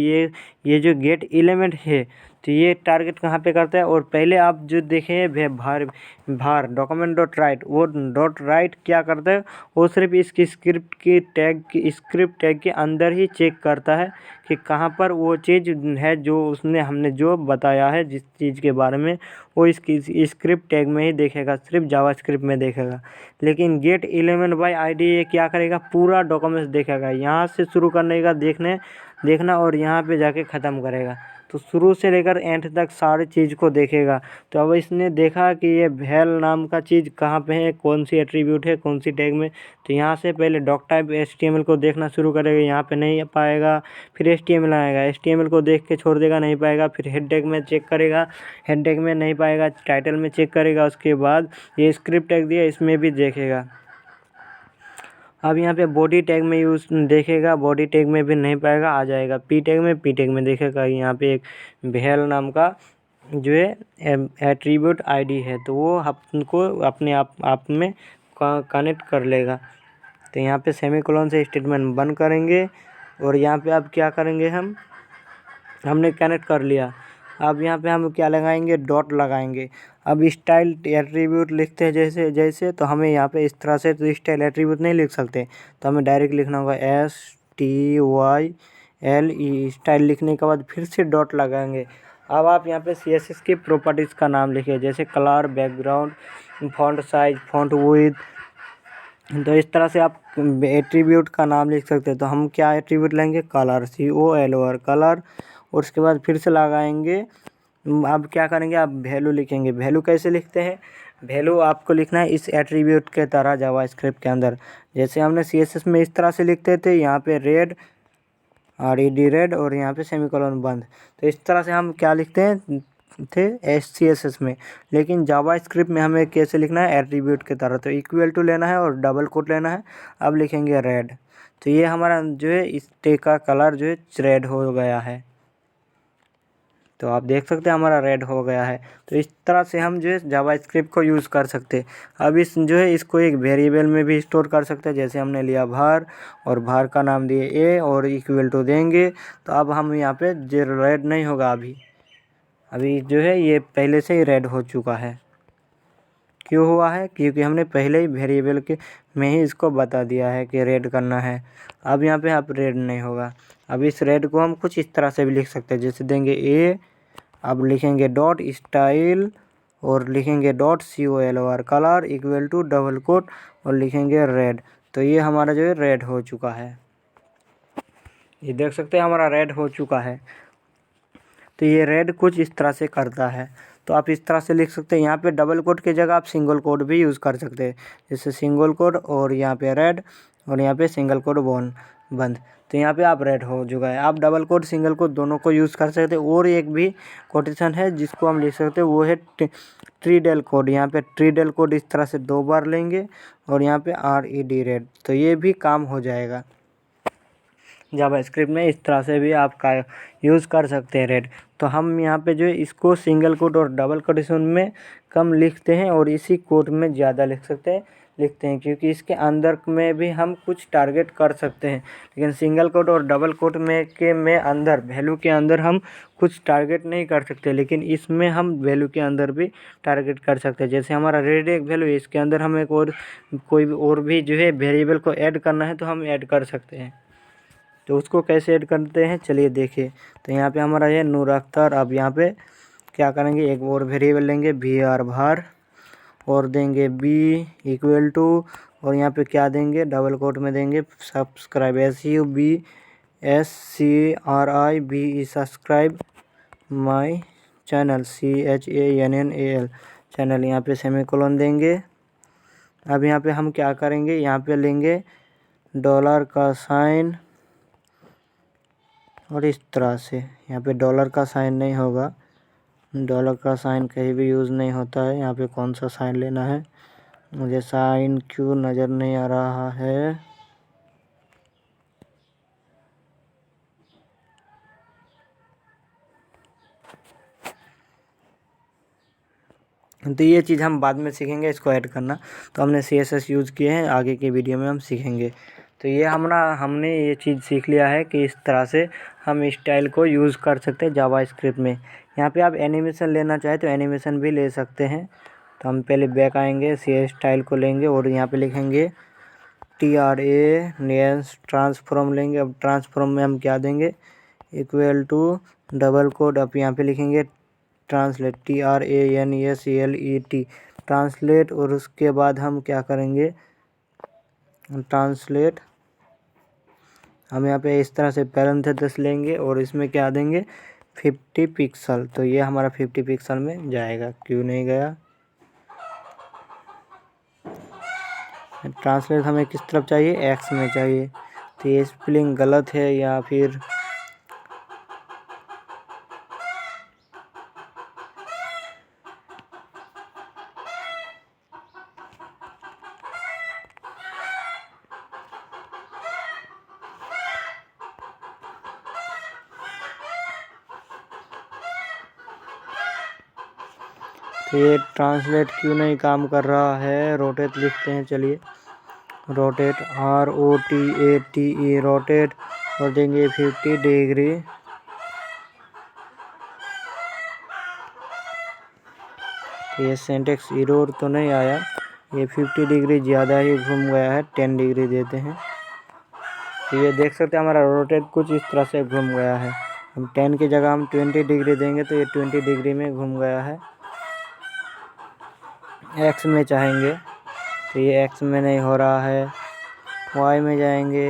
ये जो गेट एलिमेंट है, तो ये टारगेट कहाँ पे करता है। और पहले आप जो देखें भार डॉक्यूमेंट डॉट राइट, वो डॉट राइट क्या करता है, वो सिर्फ इसकी स्क्रिप्ट टैग के अंदर ही चेक करता है कि कहाँ पर वो चीज़ है जो हमने जो बताया है जिस चीज़ के बारे में, वो इसकी स्क्रिप्ट टैग में ही देखेगा, सिर्फ जावास्क्रिप्ट में देखेगा। लेकिन गेट एलिमेंट बाय आईडी ये क्या करेगा, पूरा डॉक्यूमेंट्स देखेगा, यहाँ से शुरू करने का देखना और यहाँ पे जाके ख़त्म करेगा। तो शुरू से लेकर एंड तक सारी चीज़ को देखेगा। तो अब इसने देखा कि ये VAL नाम का चीज़ कहाँ पे है, कौन सी एट्रीब्यूट है, कौन सी टैग में। तो यहाँ से पहले डॉक टाइप HTML को देखना शुरू करेगा, यहाँ पे नहीं पाएगा, फिर HTML आएगा, HTML को देख के छोड़ देगा, नहीं पाएगा, फिर हेड टैग में चेक करेगा, हेड टैग में नहीं पाएगा, टाइटल में चेक करेगा, उसके बाद ये स्क्रिप्ट टैग दिया इसमें भी देखेगा। अब यहाँ पे बॉडी टैग में यूज़ देखेगा, बॉडी टैग में भी नहीं पाएगा, आ जाएगा पी टैग में देखेगा। यहाँ पे एक VAL नाम का जो है एट्रीब्यूट आईडी है, तो वो आपको अपने आप में कनेक्ट कर लेगा। तो यहाँ पे सेमीकोलन से स्टेटमेंट बंद करेंगे और यहाँ पे अब क्या करेंगे, हमने कनेक्ट कर लिया। अब यहाँ पे हम क्या लगाएंगे, डॉट लगाएंगे। अब स्टाइल एट्रीब्यूट लिखते हैं जैसे तो हमें यहाँ पे इस तरह से तो स्टाइल एट्रीब्यूट नहीं लिख सकते, तो हमें डायरेक्ट लिखना होगा STYLE। स्टाइल लिखने के बाद फिर से डॉट लगाएंगे। अब आप यहाँ पे CSS की प्रॉपर्टीज़ का नाम लिखिए, जैसे colour, background, font size, font width. तो इस तरह से आप एट्रीब्यूट का नाम लिख सकते हैं। तो हम क्या एट्रीब्यूट लेंगे, कलर, COLOR कलर, और उसके बाद फिर से लगाएंगे। अब क्या करेंगे, आप वैल्यू लिखेंगे। वैल्यू कैसे लिखते हैं, वैल्यू आपको लिखना है इस एट्रीब्यूट के तरह जावास्क्रिप्ट के अंदर, जैसे हमने CSS में इस तरह से लिखते थे, यहाँ पे रेड रेड और यहाँ पे सेमीकोलन बंद। तो इस तरह से हम क्या लिखते हैं थे CSS में। लेकिन जावास्क्रिप्ट में हमें कैसे लिखना है, एट्रीब्यूट की तरह। तो इक्वल टू लेना है और डबल कोट लेना है। अब लिखेंगे रेड, तो ये हमारा जो है इस टेग का कलर जो है रेड हो गया है। तो आप देख सकते हैं हमारा रेड हो गया है। तो इस तरह से हम जो है जावास्क्रिप्ट को यूज़ कर सकते हैं। अब इस जो है इसको एक वेरिएबल में भी स्टोर कर सकते हैं, जैसे हमने लिया var और var का नाम दिए a और इक्वल टू देंगे। तो अब हम यहाँ पे जो रेड नहीं होगा, अभी जो है ये पहले से ही रेड हो चुका है। क्यों हुआ है, क्योंकि हमने पहले ही वेरिएबल के में ही इसको बता दिया है कि रेड करना है। अब यहाँ पे आप रेड नहीं होगा। अब इस रेड को हम कुछ इस तरह से भी लिख सकते हैं, जैसे देंगे ए, अब लिखेंगे डॉट स्टाइल और लिखेंगे dot COLOR colour equal to double quote और लिखेंगे रेड। तो ये हमारा जो है रेड हो चुका है, ये देख सकते हैं हमारा रेड हो चुका है। तो ये रेड कुछ इस तरह से करता है। तो आप इस तरह से लिख सकते हैं। यहाँ पे डबल कोट की जगह आप सिंगल कोट भी यूज़ कर सकते हैं, जैसे सिंगल कोट और यहाँ पे रेड और यहाँ पे सिंगल कोट बंद। तो यहाँ पे आप रेड हो चुका है। आप डबल कोट सिंगल कोट दोनों को यूज़ कर सकते हैं। और एक भी कोटेशन है जिसको हम लिख सकते हैं, वो है ट्रीडेल कोड। यहाँ पे ट्रीडेल कोड इस तरह से 2 बार लेंगे और यहाँ पे RED रेड, तो ये भी काम हो जाएगा। जावास्क्रिप्ट में इस तरह से भी आप का यूज़ कर सकते हैं रेड। तो हम यहाँ पे जो है इसको सिंगल कोट और डबल कोटेशन में कम लिखते हैं और इसी कोट में ज़्यादा लिखते हैं क्योंकि इसके अंदर में भी हम कुछ टारगेट कर सकते हैं, लेकिन सिंगल कोट और डबल कोट में अंदर वैल्यू के अंदर हम कुछ टारगेट नहीं कर सकते, लेकिन इसमें हम वैल्यू के अंदर भी टारगेट कर सकते हैं। जैसे हमारा रेड एक वैल्यू है, इसके अंदर हम एक और कोई और भी जो है वेरिएबल को ऐड करना है तो हम ऐड कर सकते हैं। तो उसको कैसे ऐड करते हैं चलिए देखिए। तो यहाँ पे हमारा ये नूर अख्तर। अब यहाँ पे क्या करेंगे, एक और वेरिएबल लेंगे var var और देंगे b इक्वल टू, और यहाँ पे क्या देंगे, डबल कोट में देंगे subscribe SUBSCRIB subscribe my channel CHANNAL channel. यहाँ पे सेमीकोलन देंगे। अब यहाँ पे हम क्या करेंगे, यहाँ पे लेंगे डॉलर का साइन और इस तरह से। यहाँ पे डॉलर का साइन नहीं होगा, डॉलर का साइन कहीं भी यूज़ नहीं होता है। यहाँ पे कौन सा साइन लेना है, मुझे साइन क्यों नज़र नहीं आ रहा है। तो ये चीज़ हम बाद में सीखेंगे, इसको ऐड करना। तो हमने CSS यूज़ किए हैं, आगे की वीडियो में हम सीखेंगे। तो ये हमने ये चीज़ सीख लिया है कि इस तरह से हम स्टाइल को यूज़ कर सकते हैं जावास्क्रिप्ट में। यहाँ पे आप एनिमेशन लेना चाहे तो एनिमेशन भी ले सकते हैं। तो हम पहले बैक आएंगे, सी स्टाइल को लेंगे और यहाँ पे लिखेंगे TRA ट्रांसफॉर्म लेंगे। अब ट्रांसफॉर्म में हम क्या देंगे, इक्वल टू डबल कोड। अब यहाँ पे लिखेंगे ट्रांसलेट TRANSLET ट्रांसलेट, और उसके बाद हम क्या करेंगे, ट्रांसलेट। हम यहाँ पे इस तरह से पैरेंथेसिस लेंगे और इसमें क्या देंगे 50 पिक्सल। तो ये हमारा 50 पिक्सल में जाएगा, क्यों नहीं गया। ट्रांसलेट हमें किस तरफ चाहिए, एक्स में चाहिए। तो ये स्पेलिंग गलत है या फिर तो ये ट्रांसलेट क्यों नहीं काम कर रहा है। रोटेट लिखते हैं, चलिए रोटेट ROTATE रोटेट, और देंगे 50 डिग्री। ये सेंटेक्स एरर तो नहीं आया, ये 50 डिग्री ज़्यादा ही घूम गया है, 10 डिग्री देते हैं। तो ये देख सकते हैं हमारा रोटेट कुछ इस तरह से घूम गया है। हम 10 की जगह हम 20 डिग्री देंगे तो ये 20 डिग्री में घूम गया है। एक्स में चाहेंगे तो ये एक्स में नहीं हो रहा है। वाई में जाएंगे,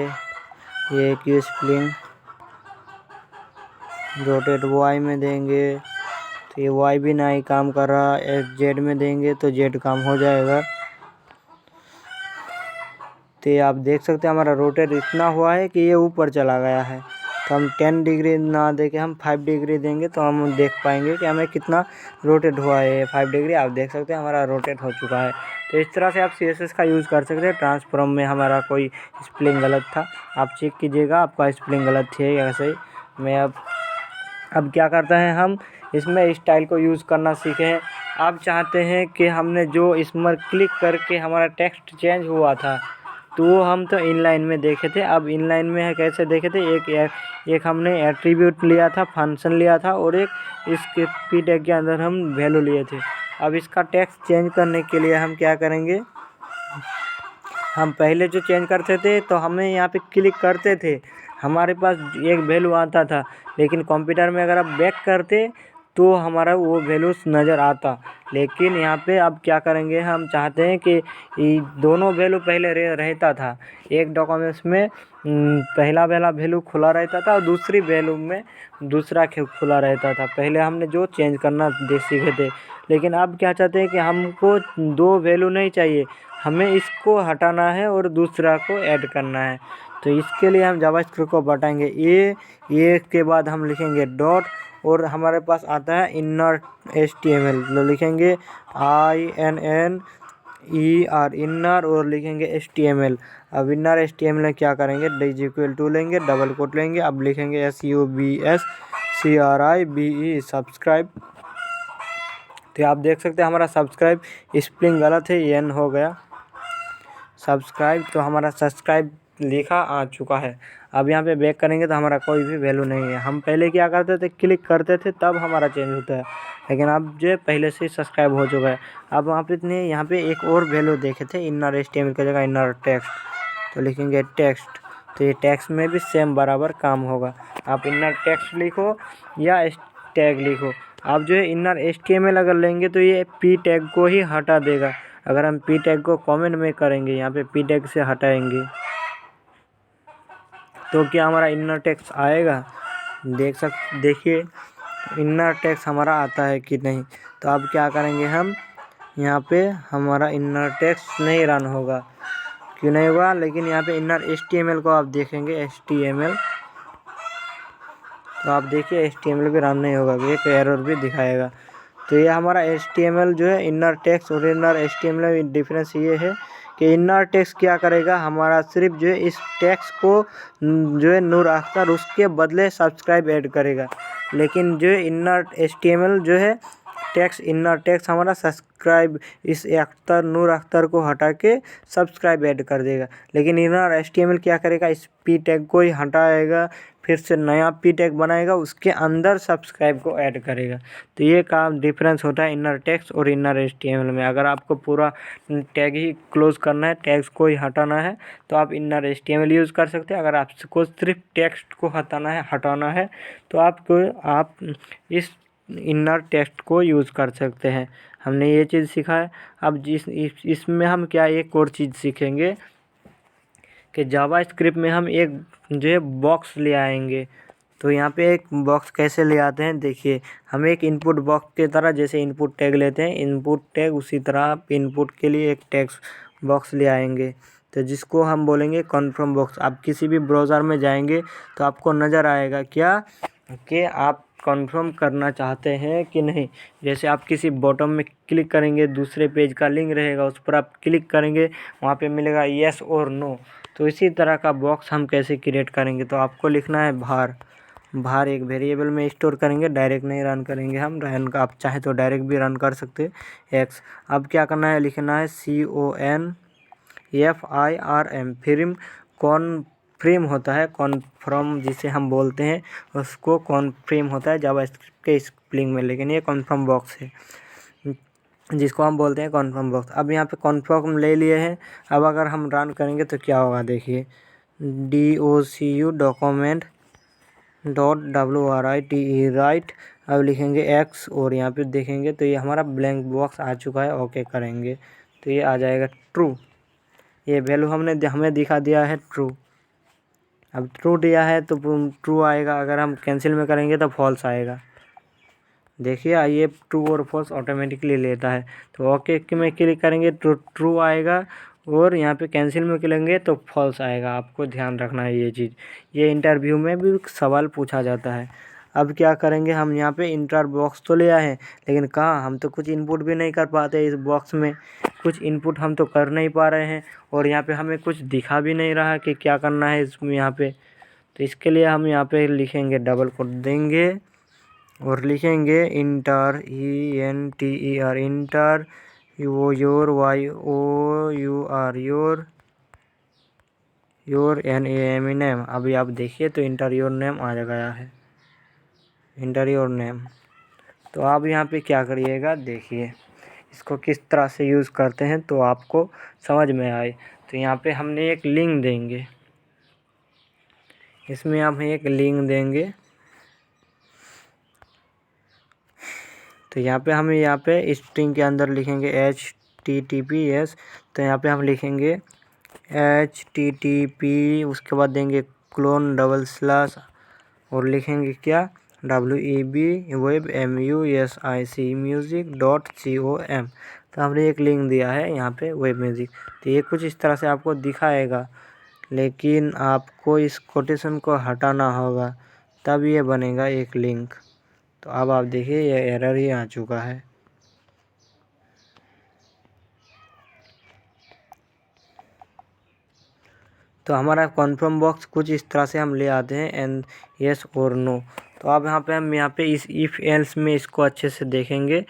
ये क्यू स्प्लिंग रोटेट वाई में देंगे तो ये वाई भी नहीं काम कर रहा। जेड में देंगे तो जेड काम हो जाएगा। तो ये आप देख सकते हैं हमारा रोटेट इतना हुआ है कि ये ऊपर चला गया है। तो हम 10 डिग्री ना दे के हम 5 डिग्री देंगे तो हम देख पाएंगे कि हमें कितना रोटेट हुआ है। 5 डिग्री आप देख सकते हैं हमारा रोटेट हो चुका है। तो इस तरह से आप CSS का यूज़ कर सकते हैं। ट्रांसफॉर्म में हमारा कोई स्पेलिंग गलत था, आप चेक कीजिएगा आपका स्पेलिंग गलत थी या सही। मैं अब क्या करते हैं, हम इसमें स्टाइल को यूज़ करना सीखे हैं। आप चाहते हैं कि हमने जो इसमें क्लिक करके हमारा टेक्स्ट चेंज हुआ था तो वो हम तो इनलाइन में देखे थे। अब इनलाइन में कैसे देखे थे, एक हमने एट्रीब्यूट लिया था, फंक्शन लिया था, और एक इसके पी टैग के अंदर हम वैल्यू लिए थे। अब इसका टेक्स्ट चेंज करने के लिए हम क्या करेंगे, हम पहले जो चेंज करते थे तो हमें यहाँ पे क्लिक करते थे, हमारे पास एक वैल्यू आता था, लेकिन कंप्यूटर में अगर आप बैक करते तो हमारा वो वैल्यूज नज़र आता। लेकिन यहाँ पे अब क्या करेंगे, हम चाहते हैं कि ये दोनों वैल्यू पहले रहता था। एक डॉक्यूमेंट्स में पहला वाला वैल्यू खुला रहता था और दूसरी वैल्यू में दूसरा खुला रहता था। पहले हमने जो चेंज करना सीखे थे, लेकिन अब क्या चाहते हैं कि हमको दो वैल्यू नहीं चाहिए, हमें इसको हटाना है और दूसरा को ऐड करना है। तो इसके लिए हम जावास्क्रिप्ट को बताएंगे। ये के बाद हम लिखेंगे डॉट, और हमारे पास आता है इनर HTML, तो लिखेंगे INNER इनर और लिखेंगे HTML। अब इनर HTML क्या करेंगे, =2 लेंगे, डबल कोट लेंगे, अब लिखेंगे SUBSCRIBE सब्सक्राइब। तो आप देख सकते हैं हमारा सब्सक्राइब स्पेलिंग गलत है, एन हो गया सब्सक्राइब। तो हमारा सब्सक्राइब लिखा आ चुका है। अब यहाँ पे बैक करेंगे तो हमारा कोई भी वैल्यू नहीं है। हम पहले क्या करते थे, क्लिक करते थे तब हमारा चेंज होता है, लेकिन अब जो पहले से सब्सक्राइब हो चुका है। अब वहाँ पे यहाँ पे एक और वैल्यू देखे थे, इनर HTML की जगह इनर टेक्स्ट, तो लिखेंगे टेक्स्ट। तो ये टेक्स्ट में भी सेम बराबर काम होगा। आप इनर टेक्स्ट लिखो या टैग लिखो। आप जो है इनर HTML अगर लेंगे तो ये p टैग को ही हटा देगा। अगर हम p टैग को कमेंट में करेंगे, यहाँ पे p टैग से हटाएंगे तो क्या हमारा इनर टेक्स्ट आएगा, देखिए इनर टेक्स्ट हमारा आता है कि नहीं। तो अब क्या करेंगे हम, यहाँ पे हमारा इनर टेक्स्ट नहीं रन होगा, क्यों नहीं होगा, लेकिन यहाँ पे इनर HTML को आप देखेंगे HTML, तो आप देखिए HTML भी रन नहीं होगा, एक एरर भी दिखाएगा। तो ये हमारा HTML जो है इनर टेक्स्ट और इनर HTML में डिफरेंस ये है कि इनर टेक्स्ट क्या करेगा, हमारा सिर्फ जो है इस टेक्स्ट को जो है नूर अख्तर उसके बदले सब्सक्राइब ऐड करेगा। लेकिन जो इनर HTML जो है टेक्स्ट, इनर टेक्स्ट हमारा सब्सक्राइब इस अख्तर नूर अख्तर को हटा के सब्सक्राइब ऐड कर देगा। लेकिन इनर HTML क्या करेगा, इस p टैग को ही हटाएगा, फिर से नया p टैग बनाएगा, उसके अंदर सब्सक्राइब को ऐड करेगा। तो ये काम डिफरेंस होता है इनर टेक्स्ट और इनर HTML में। अगर आपको पूरा टैग ही क्लोज करना है, टैग्स को ही हटाना है, तो आप इनर HTML यूज़ कर सकते हैं। अगर आपको सिर्फ टेक्स्ट को हटाना है तो आप इस इनर टेक्स्ट को यूज़ कर सकते हैं। हमने ये चीज़ सीखा है। अब इसमें हम क्या एक और चीज़ सीखेंगे कि जावास्क्रिप्ट में हम एक जो है बॉक्स ले आएंगे। तो यहाँ पे एक बॉक्स कैसे ले आते हैं, देखिए हम एक इनपुट बॉक्स की तरह जैसे इनपुट टैग लेते हैं, इनपुट टैग, उसी तरह आप इनपुट के लिए एक टेक्स्ट बॉक्स ले आएंगे, तो जिसको हम बोलेंगे कन्फर्म बॉक्स। आप किसी भी ब्राउज़र में जाएंगे तो आपको नज़र आएगा क्या कि आप कन्फर्म करना चाहते हैं कि नहीं। जैसे आप किसी बॉटम में क्लिक करेंगे, दूसरे पेज का लिंक रहेगा, उस पर आप क्लिक करेंगे, वहाँ पे मिलेगा येस और नो। तो इसी तरह का बॉक्स हम कैसे क्रिएट करेंगे, तो आपको लिखना है भार एक वेरिएबल में स्टोर करेंगे, डायरेक्ट नहीं रन करेंगे हम, रन का आप चाहे तो डायरेक्ट भी रन कर सकते एक्स। अब क्या करना है, लिखना है CONFIRM, कॉन्फ्रेम होता है, कॉन्फर्म जिसे हम बोलते हैं उसको कॉन्फ्रेम होता है जावास्क्रिप्ट के स्पेलिंग में, लेकिन ये कन्फर्म बॉक्स है जिसको हम बोलते हैं कन्फर्म बॉक्स। अब यहाँ पे कन्फर्म ले लिए हैं। अब अगर हम रन करेंगे तो क्या होगा, देखिए DOCU डॉक्यूमेंट .WRITE राइट। अब लिखेंगे X और यहाँ पे देखेंगे तो ये हमारा ब्लैंक बॉक्स आ चुका है। ओके करेंगे तो ये आ जाएगा ट्रू, ये वैल्यू हमें दिखा दिया है ट्रू। अब ट्रू दिया है तो ट्रू आएगा, अगर हम कैंसिल में करेंगे तो फॉल्स आएगा। देखिए ये ट्रू और फॉल्स ऑटोमेटिकली लेता है। तो ओके में क्लिक करेंगे तो ट्रू आएगा, और यहाँ पे कैंसिल में करेंगे तो फॉल्स आएगा। आपको ध्यान रखना है ये चीज़, ये इंटरव्यू में भी सवाल पूछा जाता है। अब क्या करेंगे, हम यहाँ पे इंटर बॉक्स तो ले आए हैं, लेकिन कहाँ, हम तो कुछ इनपुट भी नहीं कर पाते इस बॉक्स में, कुछ इनपुट हम तो कर नहीं पा रहे हैं, और यहाँ पे हमें कुछ दिखा भी नहीं रहा कि क्या करना है इसमें यहाँ पे। तो इसके लिए हम यहाँ पे लिखेंगे, डबल कोट देंगे और लिखेंगे inter ENTER, inter your your NAME name. अभी आप देखिए तो इंटर योर नेम आ गया है, इंटर योर नेम। तो आप यहाँ पे क्या करिएगा, देखिए इसको किस तरह से यूज़ करते हैं तो आपको समझ में आए। तो यहाँ पे हमने एक लिंक देंगे, इसमें हम एक लिंक देंगे। तो यहाँ पे हम स्ट्रिंग के अंदर लिखेंगे HTTPS, तो यहाँ पे हम लिखेंगे HTTP, उसके बाद देंगे क्लोन / और लिखेंगे क्या WEB वेब music.com। तो हमने एक लिंक दिया है यहाँ पे वेब म्यूज़िक। तो ये कुछ इस तरह से आपको दिखाएगा, लेकिन आपको इस कोटेशन को हटाना होगा, तब ये बनेगा एक लिंक। तो अब आप देखिए ये एरर ही आ चुका है। तो हमारा कन्फर्म बॉक्स कुछ इस तरह से हम ले आते हैं एंड यस और नो। तो अब हम यहाँ पे इस इफ़ एल्स में इसको अच्छे से देखेंगे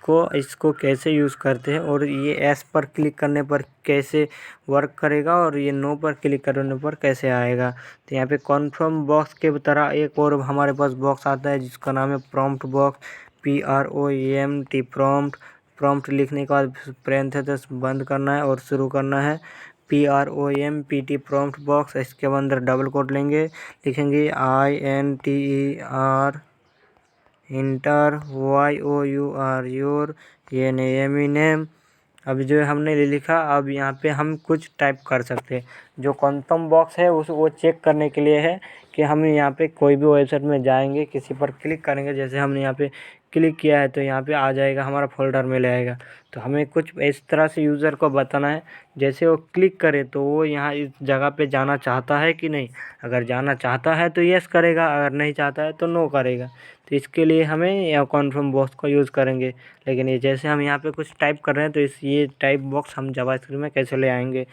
इसको कैसे यूज़ करते हैं और ये एस पर क्लिक करने पर कैसे वर्क करेगा और ये नो पर क्लिक करने पर कैसे आएगा। तो यहाँ पे कन्फर्म बॉक्स के तरह एक और हमारे पास बॉक्स आता है जिसका नाम है prompt box, PROMPT prompt. Prompt लिखने के बाद पैरेंथेसिस बंद करना है और शुरू करना है PROMPT प्रॉम्प्ट बॉक्स। इसके अंदर डबल कोट लेंगे, लिखेंगे INTER इंटर YOUR योर ये नेम। अब जो हमने लिखा, अब यहाँ पे हम कुछ टाइप कर सकते हैं। जो कन्फर्म बॉक्स है वो चेक करने के लिए है कि हम यहाँ पे कोई भी वेबसाइट में जाएंगे, किसी पर क्लिक करेंगे, जैसे हमने यहाँ पे क्लिक किया है तो यहाँ पे आ जाएगा, हमारा फोल्डर में ले आएगा। तो हमें कुछ इस तरह से यूज़र को बताना है, जैसे वो क्लिक करे तो वो यहाँ इस जगह पे जाना चाहता है कि नहीं। अगर जाना चाहता है तो यस करेगा, अगर नहीं चाहता है तो नो करेगा। तो इसके लिए हमें यहाँ कन्फर्म बॉक्स को यूज़ करेंगे। लेकिन ये जैसे हम यहाँ पे कुछ टाइप कर रहे हैं तो ये टाइप बॉक्स हम जावास्क्रिप्ट में कैसे ले आएंगे।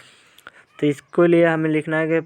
तो इसके लिए हमें लिखना है कि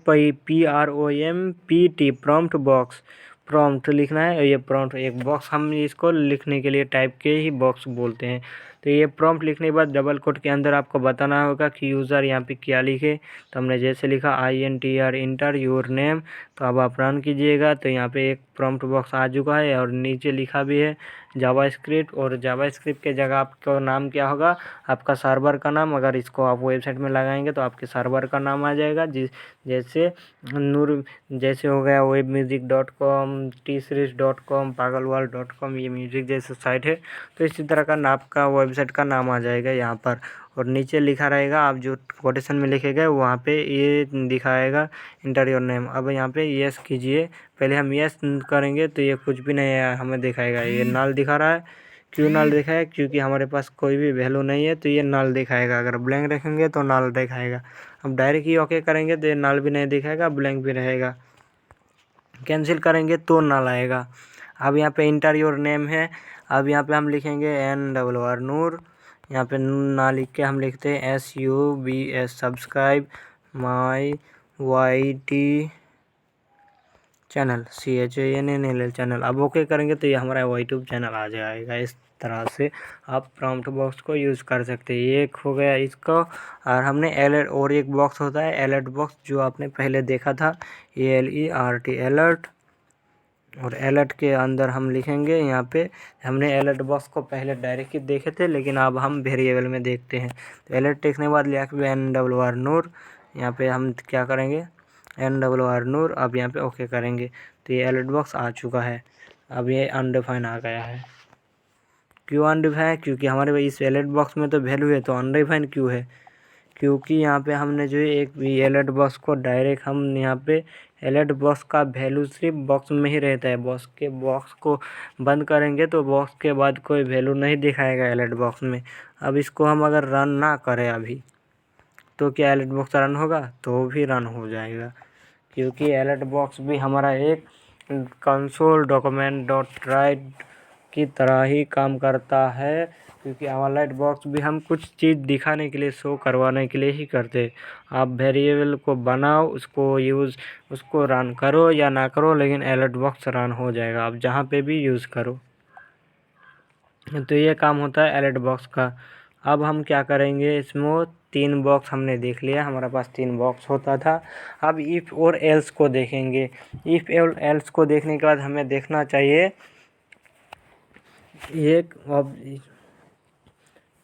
PROMPT प्रॉम्प्ट बॉक्स, प्रॉम्प्ट लिखना है। और ये प्रॉम्प्ट एक बॉक्स, हम इसको लिखने के लिए टाइप के ही बॉक्स बोलते हैं। तो ये प्रॉम्प्ट लिखने के बाद डबल कोट के अंदर आपको बताना होगा कि यूज़र यहाँ पे क्या लिखे। तो हमने जैसे लिखा INTER इंटर योर नेम। तो अब आप रन कीजिएगा तो यहाँ पे एक प्रॉम्प्ट बॉक्स आ चुका है और नीचे लिखा भी है जावास्क्रिप्ट। और जावास्क्रिप्ट के जगह आपका नाम क्या होगा, आपका सर्वर का नाम। अगर इसको आप वेबसाइट में लगाएंगे तो आपके सर्वर का नाम आ जाएगा, जैसे नूर, जैसे हो गया webmusic.com, tseries.com, pagalwal.com, ये म्यूजिक जैसे साइट है। तो इसी तरह का आपका वेबसाइट का नाम आ जाएगा यहाँ पर। और नीचे लिखा रहेगा, आप जो कोटेशन में लिखे गए वहाँ पे ये दिखाएगा इंटर योर नेम। अब यहाँ पे यस कीजिए। पहले हम यस करेंगे तो ये कुछ भी नहीं है हमें दिखाएगा, ये नल दिखा रहा है। क्यों नल दिखाएगा, क्योंकि हमारे पास कोई भी वैल्यू नहीं है तो ये नल दिखाएगा। अगर ब्लैंक रखेंगे तो नल दिखाएगा। अब डायरेक्ट ही ओके करेंगे तो ये नल भी नहीं दिखाएगा, ब्लैंक भी रहेगा। कैंसिल करेंगे तो नल आएगा। अब यहाँ पे इंटर योर नेम है। अब यहाँ पे हम लिखेंगे NWR नूर। यहाँ पे ना लिख के हम लिखते हैं SUBS subscribe my YT channel, CHANNL channel. अब ओके करेंगे तो ये हमारा यूट्यूब चैनल आ जाएगा। इस तरह से आप प्रॉम्प्ट बॉक्स को यूज़ कर सकते हैं। ये एक हो गया इसको। और हमने अलर्ट, और एक बॉक्स होता है अलर्ट बॉक्स जो आपने पहले देखा था, ALERT अलर्ट। और अलर्ट के अंदर हम लिखेंगे, यहाँ पे हमने अलर्ट बॉक्स को पहले डायरेक्ट ही देखे थे लेकिन अब हम वेरिएबल में देखते हैं। तो अलर्ट देखने के बाद लिखा NWR नूर। यहाँ पे हम क्या करेंगे NWR नूर। अब यहाँ पे ओके करेंगे तो ये अलर्ट बॉक्स आ चुका है। अब ये अनडिफाइन आ गया है। क्यों अनडिफाइन, क्योंकि हमारे इस अलर्ट बॉक्स में तो वैल्यू है, तो अनडिफाइन क्यों है, क्योंकि यहाँ पे हमने जो एक अलर्ट बॉक्स को डायरेक्ट हम यहाँ पे अलर्ट बॉक्स का वैल्यू सिर्फ बॉक्स में ही रहता है। बॉक्स को बंद करेंगे तो बॉक्स के बाद कोई वैल्यू नहीं दिखाएगा अलर्ट बॉक्स में। अब इसको हम अगर रन ना करें अभी तो क्या अलर्ट बॉक्स रन होगा, तो भी रन हो जाएगा, क्योंकि अलर्ट बॉक्स भी हमारा एक कंसोल डॉक्यूमेंट डॉट राइट की तरह ही काम करता है। क्योंकि अलर्ट बॉक्स भी हम कुछ चीज़ दिखाने के लिए, शो करवाने के लिए ही करते हैं। आप वेरिएबल को बनाओ, उसको यूज़, उसको रन करो या ना करो, लेकिन अलर्ट बॉक्स रन हो जाएगा आप जहाँ पे भी यूज़ करो। तो ये काम होता है अलर्ट बॉक्स का। अब हम क्या करेंगे, इसमें 3 बॉक्स हमने देख लिया, हमारे पास 3 बॉक्स होता था। अब इफ़ और एल्स को देखेंगे। इफ़ और एल्स को देखने के बाद हमें देखना चाहिए एक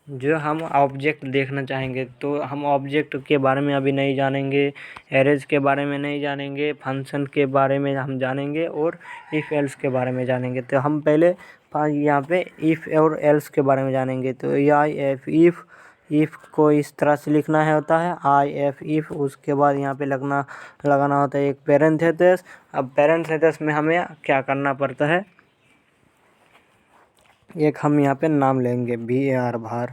जो हम ऑब्जेक्ट देखना चाहेंगे, तो हम ऑब्जेक्ट के बारे में अभी नहीं जानेंगे, एरेज के बारे में नहीं जानेंगे, फंक्शन के बारे में हम जानेंगे और इफ़ एल्स के बारे में जानेंगे। तो हम पहले यहाँ पे इफ़ और एल्स के बारे में जानेंगे। तो इफ़ को इस तरह से लिखना है, होता है IF इफ़। उसके बाद यहाँ पे लगाना होता है एक पैरेंथेसिस। अब पैरेंथेसिस में हमें क्या करना पड़ता है, एक हम यहाँ पे नाम लेंगे VAR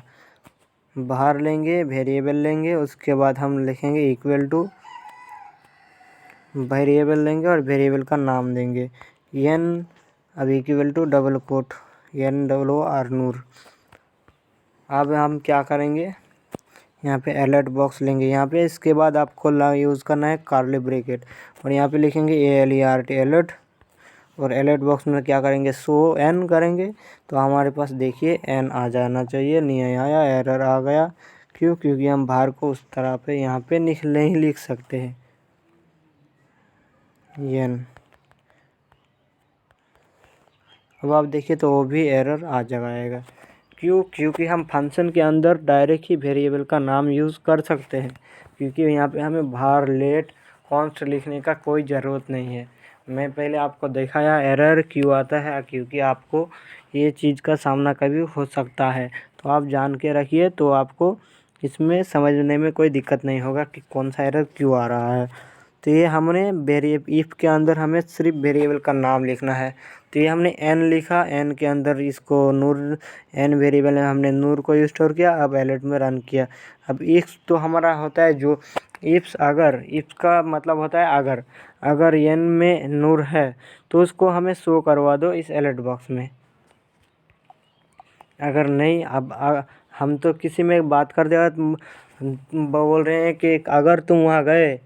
बाहर लेंगे, वेरिएबल लेंगे। उसके बाद हम लिखेंगे इक्वल टू, वेरिएबल लेंगे और वेरिएबल का नाम देंगे N। अब equal to double quote NWR Noor. अब हम क्या करेंगे, यहाँ पे अलर्ट बॉक्स लेंगे। यहाँ पे इसके बाद आपको यूज़ करना है कर्ली ब्रैकेट और यहाँ पे लिखेंगे ALERT अलर्ट और अलर्ट बॉक्स में क्या करेंगे शो एन करेंगे तो हमारे पास देखिए एन आ जाना चाहिए, नहीं आया, एरर आ गया। क्यों? क्योंकि हम बाहर को उस तरह पे यहाँ पे नहीं लिख सकते हैं एन। अब आप देखिए तो वो भी एरर आ जाएगा। क्यों? क्योंकि हम फंक्शन के अंदर डायरेक्ट ही वेरिएबल का नाम यूज़ कर सकते हैं, क्योंकि यहाँ पे हमें बाहर लेट कॉन्स्ट लिखने का कोई ज़रूरत नहीं है। मैं पहले आपको दिखाया एरर क्यों आता है, क्योंकि आपको ये चीज़ का सामना कभी हो सकता है, तो आप जान के रखिए तो आपको इसमें समझने में कोई दिक्कत नहीं होगा कि कौन सा एरर क्यों आ रहा है। तो ये हमने इफ़ के अंदर हमें सिर्फ वेरिएबल का नाम लिखना है। तो ये हमने एन लिखा, एन के अंदर इसको नूर, एन वेरिएबल में हमने नूर को स्टोर किया। अब अलर्ट में रन किया। अब इफ तो हमारा होता है जो इफ्स अगर, इफ का मतलब होता है अगर एन में नूर है तो उसको हमें शो करवा दो इस अलर्ट बॉक्स में। अगर नहीं, अब हम तो किसी में बात कर देगा, बोल रहे हैं कि अगर तुम वहाँ गए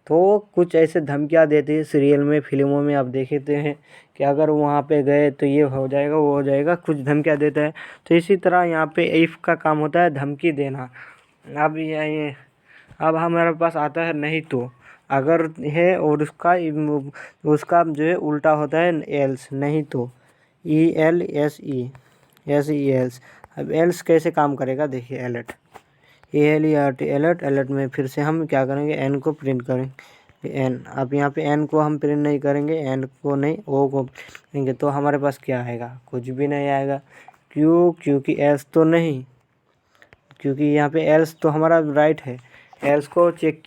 तो कुछ ऐसे धमकियाँ देते हैं। सीरियल में, फिल्मों में आप देखते हैं कि अगर वहाँ पे गए तो ये हो जाएगा, वो हो जाएगा, कुछ धमकियाँ देता है। तो इसी तरह यहाँ पे इफ़ का काम होता है धमकी देना। अब ये अब हमारे पास आता है नहीं तो अगर है और उसका जो है उल्टा होता है एल्स, नहीं तो एल्स। अब एल्स कैसे काम करेगा देखिए, अलर्ट अलर्ट में फिर से हम क्या करेंगे एन को प्रिंट करेंगे एन। अब यहाँ पे एन को हम प्रिंट नहीं करेंगे, एन को नहीं ओ को करेंगे, तो हमारे पास क्या आएगा? कुछ भी नहीं आएगा। क्यों? क्योंकि एल्स तो नहीं, क्योंकि यहाँ पे एल्स तो हमारा राइट है। एल्स को चेक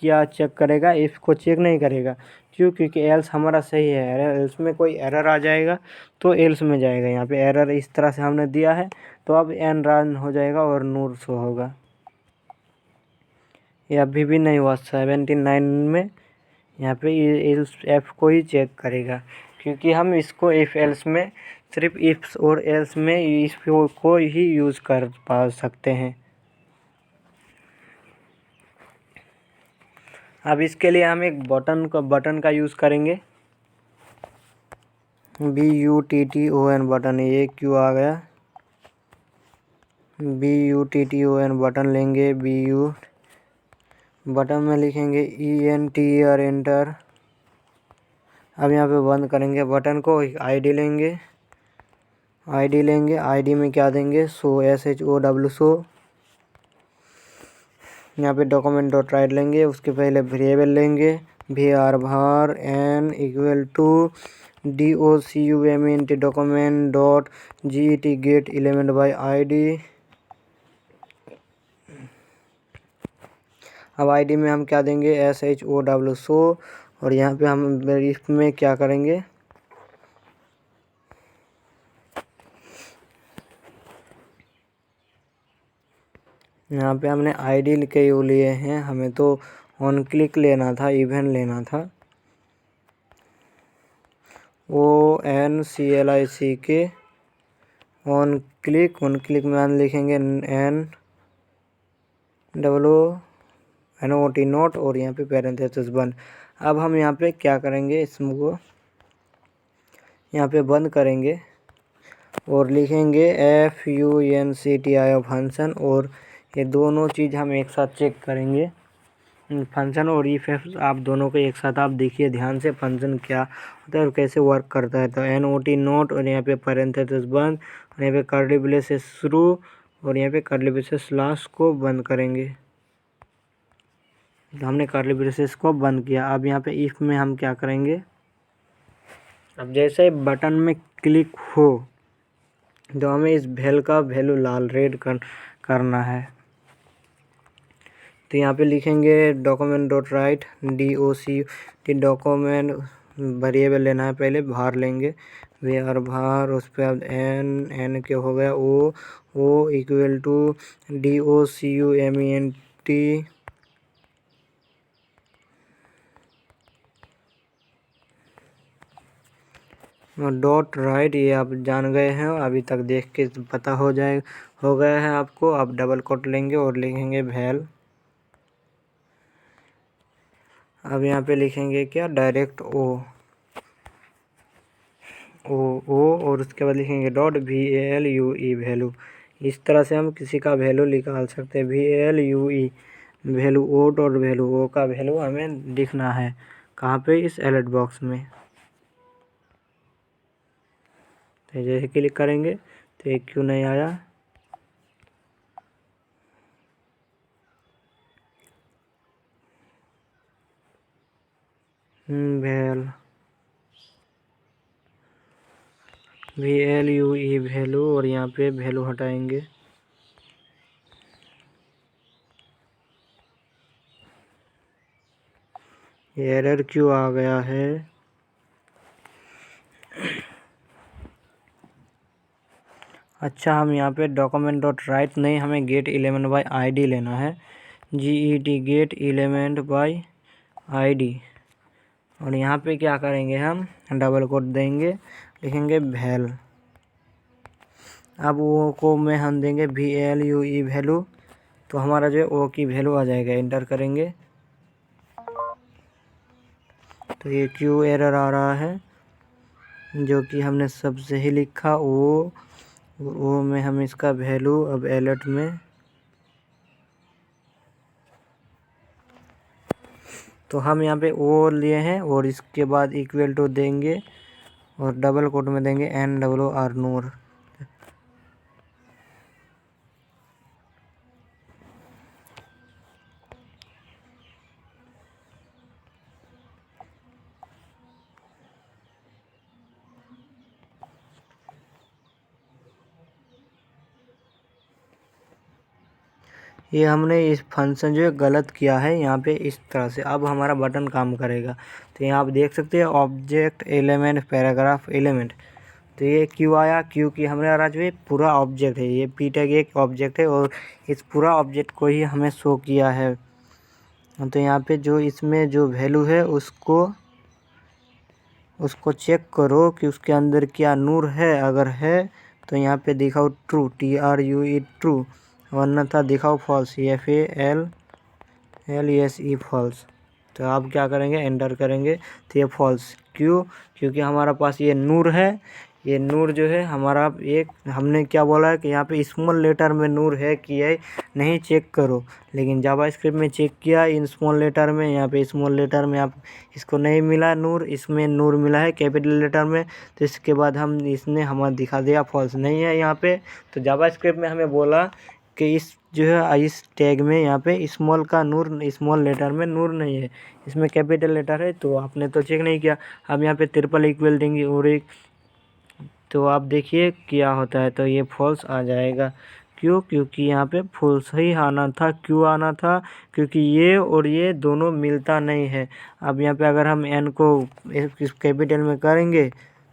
करेगा, इफ़ को चेक नहीं करेगा। क्यों? क्योंकि एल्स हमारा सही है। एल्स में कोई एरर आ जाएगा तो एल्स में जाएगा। यहाँ पे एरर इस तरह से हमने दिया है तो अब एन रन हो जाएगा और नूर शो होगा। ये अभी भी नहीं हुआ 79 में। यहाँ पे एल्स एफ को ही चेक करेगा, क्योंकि हम इसको इफ़ एल्स में सिर्फ इफ्स और एल्स में इस को ही यूज़ कर पा सकते हैं। अब इसके लिए हम एक बटन का यूज़ करेंगे, BUTTON बटन। ये क्यों आ गया? BUTTON बटन लेंगे। बटन में लिखेंगे ENTER एंटर। अब यहाँ पे बंद करेंगे बटन को। आईडी लेंगे, आईडी में क्या देंगे? SHOW show. यहाँ पे डॉक्यूमेंट डॉट राइट लेंगे, उसके पहले वेरिएबल लेंगे var n equal to document document dot get get element by ID. अब आईडी में हम क्या देंगे? SHOW show. और यहाँ पे हम इफ में क्या करेंगे? यहाँ पे हमने आईडी के यू लिए हैं, हमें तो ऑन क्लिक लेना था, इवेंट लेना था। ONCLICK ऑन क्लिक में हम लिखेंगे NOT नोट और यहाँ पे पैरेंथेसिस बंद। अब हम यहाँ पे क्या करेंगे? इसको यहाँ पे बंद करेंगे और लिखेंगे FUNCTI फंक्शन। और ये दोनों चीज़ हम एक साथ चेक करेंगे, फंक्शन और इफ आप दोनों को एक साथ आप देखिए ध्यान से फंक्शन क्या होता है और कैसे वर्क करता है। तो NOT नोट और यहाँ पे पैरेंथेसिस बंद और यहाँ पे कर्ली ब्रेसेस शुरू और यहाँ पे कर्ली ब्रेसेस लास्ट को बंद करेंगे। तो हमने कर्ली ब्रेसेस को बंद किया। अब यहाँ पे इफ़ में हम क्या करेंगे? अब जैसे बटन में क्लिक हो तो हमें इस वेल का वैल्यू लाल रेड करना है। तो यहाँ पे लिखेंगे document dot right DOC document variable लेना है, पहले var लेंगे var उस पर अब n के हो गया O equal to DOCUMENT dot write. ये आप जान गए हैं, अभी तक देख के पता हो गया है आपको। आप डबल कोट लेंगे और लिखेंगे वैल अब यहाँ पे लिखेंगे क्या, डायरेक्ट ओ ओ ओ और उसके बाद लिखेंगे डॉट VALUE वैल्यू। इस तरह से हम किसी का वैल्यू निकाल सकते हैं। VALUE value, O dot value, O का वैल्यू हमें लिखना है कहाँ पे, इस अलर्ट बॉक्स में। तो जैसे क्लिक करेंगे तो ये क्यों नहीं आया, VALUE वैल्यू, और यहाँ पे वैल्यू हटाएंगे। एरर क्यों आ गया है, अच्छा हम यहाँ पे डॉक्यूमेंट डॉट राइट नहीं, हमें गेट एलिमेंट बाय ID लेना है। GET get element bye ID, और यहाँ पे क्या करेंगे, हम डबल कोट देंगे, लिखेंगे वैल। अब ओ को में हम देंगे VALUE वैल्यू, तो हमारा जो है ओ की वैल्यू आ जाएगा। एंटर करेंगे तो ये क्यों एरर आ रहा है, जो कि हमने सब सही लिखा। ओ में हम इसका वैल्यू अब अलर्ट में, तो हम यहाँ पे ओ लिए हैं और इसके बाद इक्वल टू देंगे और डबल कोट में देंगे NWR नूर। ये हमने इस फंक्शन जो है गलत किया है यहाँ पे इस तरह से। अब हमारा बटन काम करेगा। तो यहाँ आप देख सकते हैं ऑब्जेक्ट एलिमेंट पैराग्राफ एलिमेंट। तो ये क्यों आया, क्योंकि हमारा जो है पूरा ऑब्जेक्ट है, ये p टैग एक ऑब्जेक्ट है और इस पूरा ऑब्जेक्ट को ही हमें शो किया है। तो यहाँ पे जो इसमें जो वैल्यू है उसको चेक करो कि उसके अंदर क्या नूर है। अगर है तो यहाँ पे दिखाओ ट्रू, TRUE ट्रू, वरना था दिखाओ फॉल्स, FALLESE फॉल्स। तो आप क्या करेंगे, एंटर करेंगे तो ये फॉल्स। क्यों, क्योंकि हमारा पास ये नूर है। ये नूर जो है हमारा एक, हमने क्या बोला है कि यहाँ पे स्मॉल लेटर में नूर है कि है नहीं, चेक करो। लेकिन जावास्क्रिप्ट में चेक किया इन स्मॉल लेटर में, यहाँ पे स्मॉल लेटर में आप इसको नहीं मिला नूर, इसमें नूर मिला है कैपिटल लेटर में। तो इसके बाद हम इसने हमें दिखा दिया फॉल्स नहीं है यहाँ पे। तो जावास्क्रिप्ट में हमें बोला कि इस जो है इस टैग में यहाँ पे स्मॉल का नूर, स्मॉल लेटर में नूर नहीं है, इसमें कैपिटल लेटर है। तो आपने तो चेक नहीं किया। अब यहाँ पे ट्रिपल इक्वल देंगे और एक, तो आप देखिए क्या होता है। तो ये फॉल्स आ जाएगा। क्यों, क्योंकि यहाँ पे फॉल्स ही आना था। क्यों आना था, क्योंकि ये और ये दोनों मिलता नहीं है। अब यहाँ पे अगर हम n को कैपिटल में करेंगे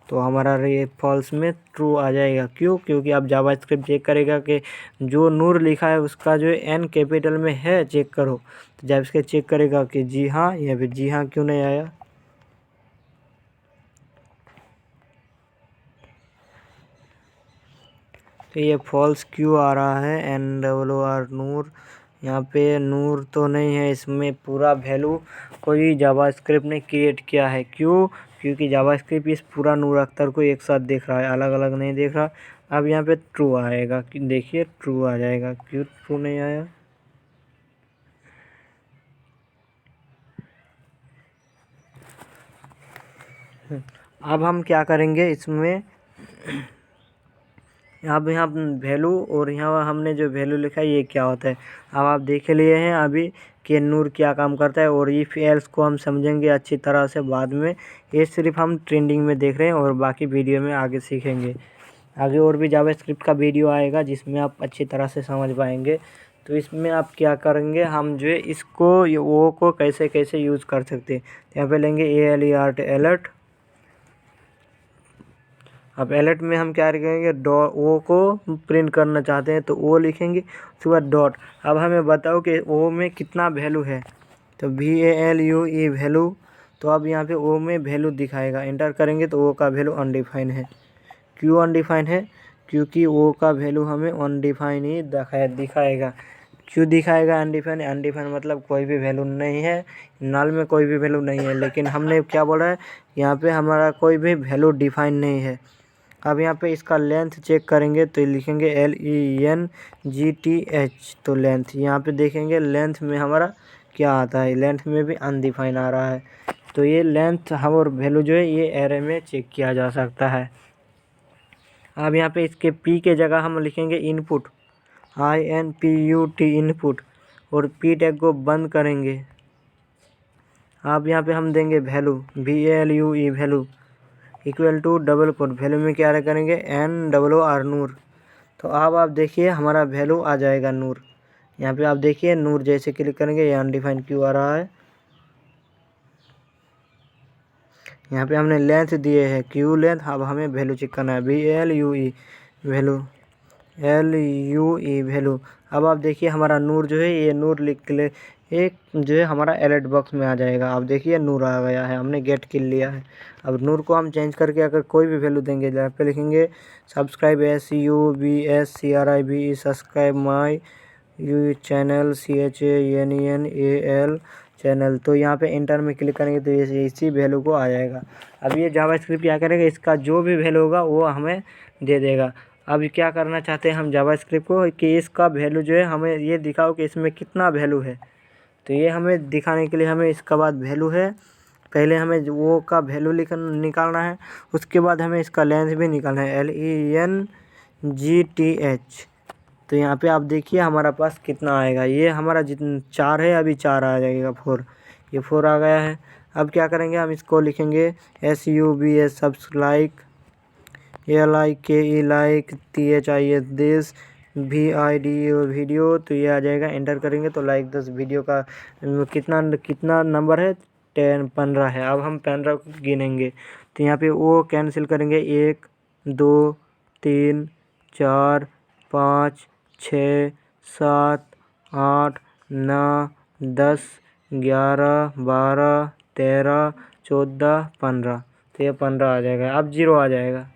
तो हमारा ये फॉल्स में ट्रू आ जाएगा। क्यों, क्योंकि अब जावास्क्रिप्ट चेक करेगा कि जो नूर लिखा है उसका जो n कैपिटल में है, चेक करो। तो जावास्क्रिप्ट चेक करेगा कि जी हाँ, यहाँ पे जी हाँ क्यों नहीं आया। तो ये फॉल्स क्यों आ रहा है, NWR नूर, यहाँ पे नूर तो नहीं है, इसमें पूरा वैल्यू कोई जावास्क्रिप्ट ने क्रिएट किया है। क्यों, क्योंकि जावास्क्रिप्ट इस पूरा नूर अख्तर को एक साथ देख रहा है, अलग अलग नहीं देख रहा। अब यहाँ पे ट्रू आएगा, देखिए ट्रू आ जाएगा। क्यों ट्रू नहीं आया, अब हम क्या करेंगे इसमें, यहाँ वैल्यू और यहाँ हमने जो वैल्यू लिखा है ये क्या होता है। अब आप देख लिए हैं अभी कि नूर क्या काम करता है, और इफ एल्स को हम समझेंगे अच्छी तरह से बाद में। ये सिर्फ हम ट्रेंडिंग में देख रहे हैं और बाकी वीडियो में आगे सीखेंगे। आगे और भी जावास्क्रिप्ट का वीडियो आएगा जिसमें आप अच्छी तरह से समझ पाएंगे। तो इसमें आप क्या करेंगे, हम जो है इसको ये ओ को कैसे कैसे यूज़ कर सकते हैं। यहाँ पे लेंगे ALERT अलर्ट। अब अलर्ट में हम क्या लिखेंगे, ओ को प्रिंट करना चाहते हैं तो ओ लिखेंगे, उसके बाद डॉट। अब हमें बताओ कि ओ में कितना वैल्यू है, तो VALUE वैल्यू। तो अब यहाँ पे ओ में वैल्यू दिखाएगा, एंटर करेंगे तो ओ का वैल्यू अनडिफाइन है। क्यों अनडिफाइन है, क्योंकि ओ का वैल्यू हमें अनडिफाइन ही दिखाएगा। क्यों दिखाएगा अनडिफाइन? अनडिफाइन मतलब कोई भी वैल्यू नहीं है, नल में कोई भी वैल्यू नहीं है। लेकिन हमने क्या बोला है, यहाँ पे हमारा कोई भी वैल्यू डिफाइन नहीं है। अब यहाँ पे इसका लेंथ चेक करेंगे तो लिखेंगे LENGTH, तो लेंथ यहाँ पे देखेंगे लेंथ में हमारा क्या आता है, लेंथ में भी अनडिफाइन आ रहा है। तो ये लेंथ हम और वैल्यू जो है ये एरे में चेक किया जा सकता है। अब यहाँ पे इसके P के जगह हम लिखेंगे इनपुट, INPUT इनपुट, और P टैग को बंद करेंगे। अब यहाँ पे हम देंगे value, VALUE value equal to double quote, value में क्या करेंगे NOR नूर। तो अब आप देखिए हमारा वैल्यू आ जाएगा नूर। यहाँ पे आप देखिए नूर जैसे क्लिक करेंगे ये अनडिफाइंड क्यों आ रहा है। यहाँ पे हमने लेंथ दिए है क्यू लेंथ, अब हमें वैल्यू चेक करना है VALUE वैल्यू, LUE वैल्यू। अब आप देखिए हमारा नूर जो है ये नूर लिख ले एक जो है हमारा अलर्ट बॉक्स में आ जाएगा। आप देखिए नूर आ गया है, हमने गेट किल लिया है। अब नूर को हम चेंज करके अगर कोई भी वैल्यू देंगे, यहाँ पे लिखेंगे subscribe SUBSCRIBE subscribe my you channel CHANENAL channel, तो यहाँ पे इंटर में क्लिक करेंगे तो ये इसी वैल्यू को आ जाएगा। अब ये जावास्क्रिप्ट क्या करेगा, इसका जो भी वैल्यू होगा वो हमें दे देगा। अब क्या करना चाहते हैं हम जावास्क्रिप्ट को कि इसका वैल्यू जो है हमें ये दिखाओ कि इसमें कितना वैल्यू है। तो ये हमें दिखाने के लिए हमें इसका बाद वैल्यू है, पहले हमें वो का वैल्यू निकालना है, उसके बाद हमें इसका लेंथ भी निकालना है LENGTH। तो यहाँ पे आप देखिए हमारा पास कितना आएगा, ये हमारा जितना 4 है अभी 4 आ जाएगा 4, ये 4 आ गया है। अब क्या करेंगे हम इसको लिखेंगे SUBS subscribe LIKE like THIS this VIDEO video, तो ये आ जाएगा। एंटर करेंगे तो लाइक 10 वीडियो का कितना नंबर है 15 है। अब हम 15 को गिनेंगे तो यहाँ पे वो कैंसिल करेंगे 1 2 3 4 5 6 7 8 9 10 11 12 13 14 15, तो ये 15 आ जाएगा। अब 0 आ जाएगा।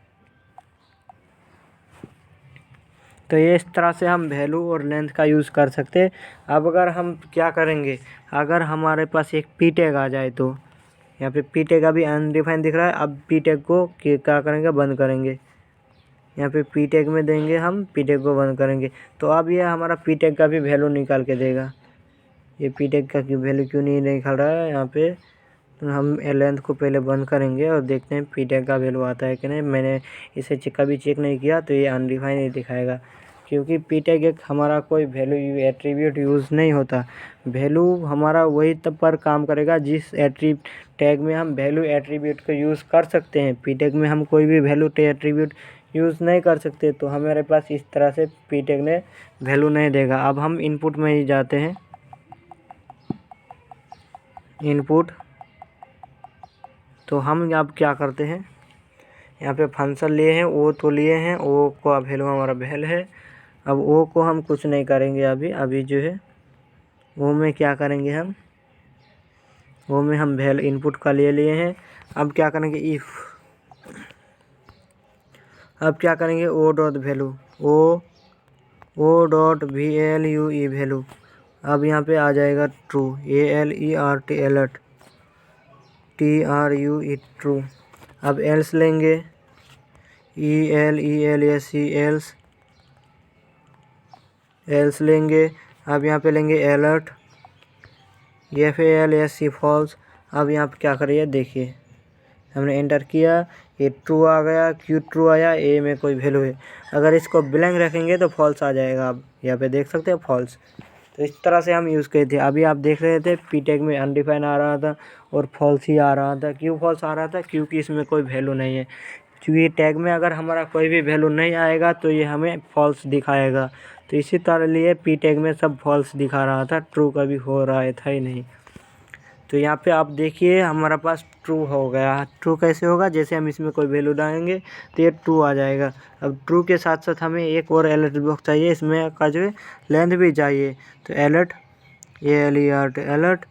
तो ये इस तरह से हम वैल्यू और लेंथ का यूज़ कर सकते हैं। अब अगर हम क्या करेंगे, अगर हमारे पास एक P टैग आ जाए तो यहाँ पे P टैग अभी अनडिफाइन दिख रहा है। अब P टैग को क्या करेंगे, बंद करेंगे। यहाँ पे P टैग में देंगे हम, P टैग को बंद करेंगे। तो अब ये हमारा P टैग का भी वैल्यू निकाल के देगा। ये P टैग का वैल्यू क्यों नहीं निकाल रहा है यहाँ पे, तो हम लेंथ को पहले बंद करेंगे और देखते हैं P टैग का वैल्यू आता है कि नहीं। मैंने इसे कभी चेक नहीं किया तो ये अनडिफाइन ही दिखाएगा, क्योंकि P टैग एक हमारा कोई वैल्यू एट्रीब्यूट यूज़ नहीं होता। वैल्यू हमारा वही तब पर काम करेगा जिस टैग में हम वैल्यू एट्रीब्यूट को यूज़ कर सकते हैं। P टैग में हम कोई भी वैल्यू एट्रीब्यूट यूज़ नहीं कर सकते, तो हमारे पास इस तरह से P टैग ने वैल्यू नहीं देगा। अब हम इनपुट में ही जाते हैं, इनपुट। तो हम अब क्या करते हैं, यहाँ पे फंक्शन लिए हैं, ओ तो लिए हैं, ओ को वैल्यू हमारा वैल है। अब ओ को हम कुछ नहीं करेंगे अभी जो है ओ में क्या करेंगे हम, ओ में हम वैल इनपुट का ले लिए हैं। अब क्या करेंगे इफ़, अब क्या करेंगे O dot value, O dot VALUE value. अब यहाँ पे आ जाएगा true, ALERT alert, TRUE true. अब एल्स लेंगे, ELSE एल्स लेंगे। अब यहाँ पे लेंगे अलर्ट, FALSE फॉल्स। अब यहाँ पे क्या करिए, देखिए हमने एंटर किया, ये ट्रू आ गया। क्यों ट्रू आया, ए में कोई वैल्यू है। अगर इसको ब्लैंक रखेंगे तो फॉल्स आ जाएगा। आप यहाँ पे देख सकते हैं फॉल्स। तो इस तरह से हम यूज़ किए थे। अभी आप देख रहे थे P टैग में अनडिफाइन आ रहा था और फॉल्स ही आ रहा था। क्यों फॉल्स आ रहा था, क्योंकि इसमें कोई वैल्यू नहीं है। क्योंकि टैग में अगर हमारा कोई भी वैल्यू नहीं आएगा तो ये हमें फॉल्स दिखाएगा। तो इसी तरह लिए P टैग में सब फॉल्स दिखा रहा था, ट्रू कभी हो रहा था ही नहीं। तो यहाँ पे आप देखिए हमारा पास ट्रू हो गया। ट्रू कैसे होगा, जैसे हम इसमें कोई वैल्यू डालेंगे तो ये ट्रू आ जाएगा। अब ट्रू के साथ साथ हमें एक और अलर्ट बॉक्स चाहिए, इसमें का जो है लेंथ भी चाहिए। तो अलर्ट, ALERT अलर्ट,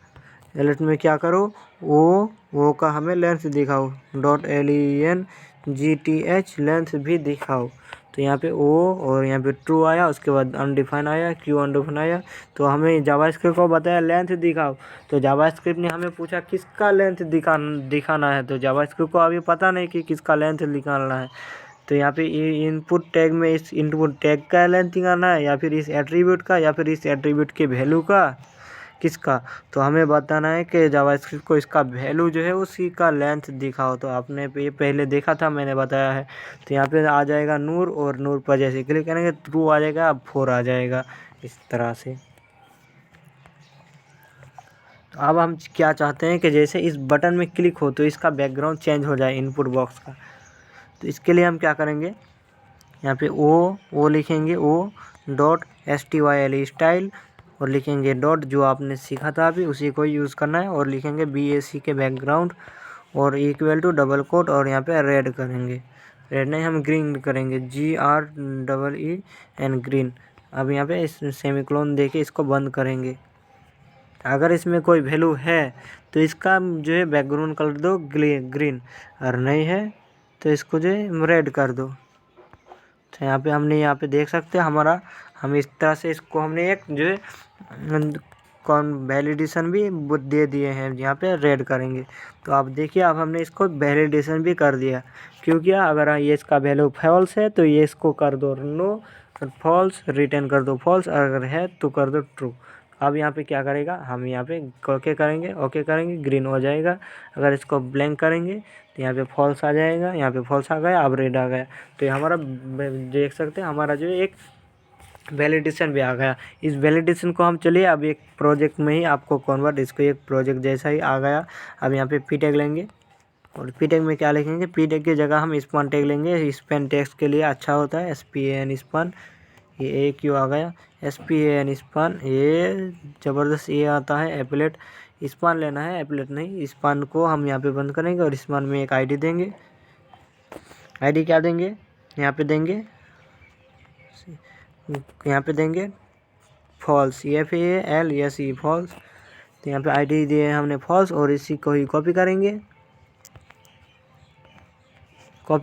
अलर्ट में क्या करो, वो का हमें लेंथ दिखाओ, .LENGTH लेंथ भी दिखाओ। तो यहाँ पे ओ और यहाँ पे ट्रू आया, उसके बाद अनडिफाइन आया, क्यू अनडिफाइन आया। तो हमें जावास्क्रिप्ट को बताया लेंथ दिखाओ, तो जावास्क्रिप्ट ने हमें पूछा किसका लेंथ दिखाना है। तो जावास्क्रिप्ट को अभी पता नहीं कि किसका लेंथ निकालना है। तो यहाँ पे इनपुट टैग में इस इनपुट टैग का लेंथ निकालना है, या फिर इस एट्रीब्यूट का, या फिर इस एट्रीब्यूट के वैल्यू का, किसका। तो हमें बताना है कि जावास्क्रिप्ट को इसका वैल्यू जो है उसी का लेंथ दिखाओ। तो आपने ये पहले देखा था, मैंने बताया है। तो यहाँ पे आ जाएगा नूर, और नूर पर जैसे क्लिक करेंगे ट्रू आ जाएगा, अब 4 आ जाएगा इस तरह से। तो अब हम क्या चाहते हैं कि जैसे इस बटन में क्लिक हो तो इसका बैकग्राउंड चेंज हो जाए इनपुट बॉक्स का। तो इसके लिए हम क्या करेंगे, यहाँ पे ओ लिखेंगे, o.style स्टाइल, और लिखेंगे डॉट, जो आपने सीखा था अभी उसी को यूज़ करना है, और लिखेंगे BAC के बैकग्राउंड, और इक्वल टू डबल कोट, और यहाँ पे रेड करेंगे, रेड नहीं हम ग्रीन करेंगे, GREEN ग्रीन। अब यहाँ पे इस सेमीकोलन देके इसको बंद करेंगे। अगर इसमें कोई वैल्यू है तो इसका जो है बैकग्राउंड कलर दो ग्रीन, और नहीं है तो इसको जो है रेड कर दो। तो यहाँ पे हमने यहाँ पे देख सकते हैं हमारा, हम इस तरह से इसको हमने एक जो है वैलिडेशन भी दे दिए हैं, यहाँ पे रेड करेंगे। तो आप देखिए अब हमने इसको वैलिडेशन भी कर दिया। क्यों किया, अगर ये इसका वैल्यू फॉल्स है तो ये इसको कर दो नो, फॉल्स रिटर्न कर दो फॉल्स, अगर है तो कर दो ट्रू। अब यहाँ पे क्या करेगा, हम यहाँ पे ओके करेंगे, ग्रीन हो जाएगा। अगर इसको ब्लैंक करेंगे तो यहाँ पे फॉल्स आ जाएगा, यहाँ पे फॉल्स आ गया, अब रेड आ गया। तो ये हमारा देख सकते हैं हमारा जो एक वैलिडेशन भी आ गया। इस वैलिडेशन को हम चलिए अब एक प्रोजेक्ट में ही आपको कन्वर्ट, इसको एक प्रोजेक्ट जैसा ही आ गया। अब यहाँ पे पी टैग लेंगे, और पी टैग में क्या लिखेंगे, पी टैग की जगह हम स्पान टैग लेंगे। स्पैन टेक्स्ट के लिए अच्छा होता है SPAN स्पान, ये क्यों आ गया, SPAN स्पान, ये ज़बरदस्त ये आता है। एप्लेट स्पान लेना है, एप्लेट नहीं। स्पान को हम यहाँ पे बंद करेंगे, और स्पान में एक ID देंगे। ID क्या देंगे, यहाँ पे देंगे, फॉल्स, FALSE फॉल्स। तो यहाँ पे ID दिए हमने फॉल्स, और इसी को ही कॉपी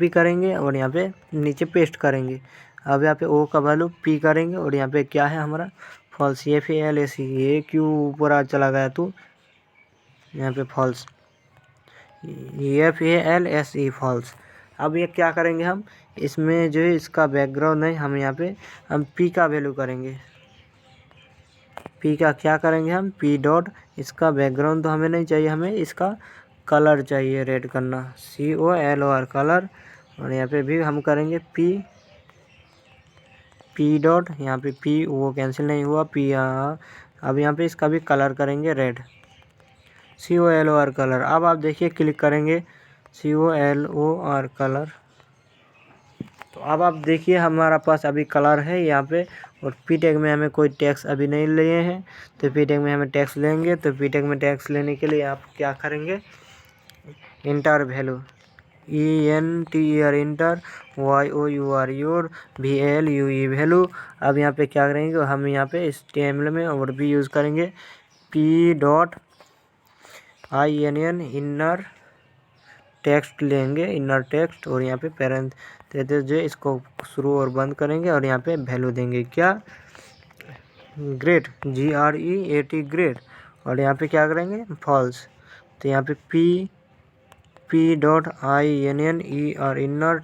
करेंगे और यहाँ पे नीचे पेस्ट करेंगे। अब यहाँ पे O का वैल्यू P करेंगे, और यहाँ पे क्या है हमारा फॉल्स, FALSE, ये क्यों ऊपर चला गया तू, यहाँ पे फॉल्स, FALSE फॉल्स। अब ये क्या करेंगे हम, इसमें जो है इसका बैकग्राउंड नहीं, हम यहाँ पे हम P का वैल्यू करेंगे। P का क्या करेंगे हम, P डॉट, इसका बैकग्राउंड तो हमें नहीं चाहिए, हमें इसका कलर चाहिए रेड करना, COLOR कलर। और यहाँ पे भी हम करेंगे P डॉट, यहाँ पे P वो कैंसिल नहीं हुआ, P अब यहाँ पे इसका भी कलर करेंगे रेड, COLOR कलर। अब आप देखिए क्लिक करेंगे COLOR कलर, तो अब आप देखिए हमारा पास अभी कलर है यहाँ पे। और पी टैग में हमें कोई टैक्स अभी नहीं लिए हैं, तो पी टैग में हमें टैक्स लेंगे। तो पी टैग में टैक्स लेने के लिए आप क्या करेंगे, inter value, ENTER inter, YOUR your, VALUE value. अब यहाँ पे क्या करेंगे, हम यहाँ पे HTML में और भी यूज़ करेंगे, P.INN इनर टेक्स्ट लेंगे, इनर टेक्स्ट, और यहाँ पे पेरेंट देते जो इसको शुरू और बंद करेंगे, और यहाँ पे वैल्यू देंगे क्या, ग्रेट, GREAT ग्रेट। और यहाँ पे क्या करेंगे, फॉल्स। तो यहाँ पे P.INNER इनर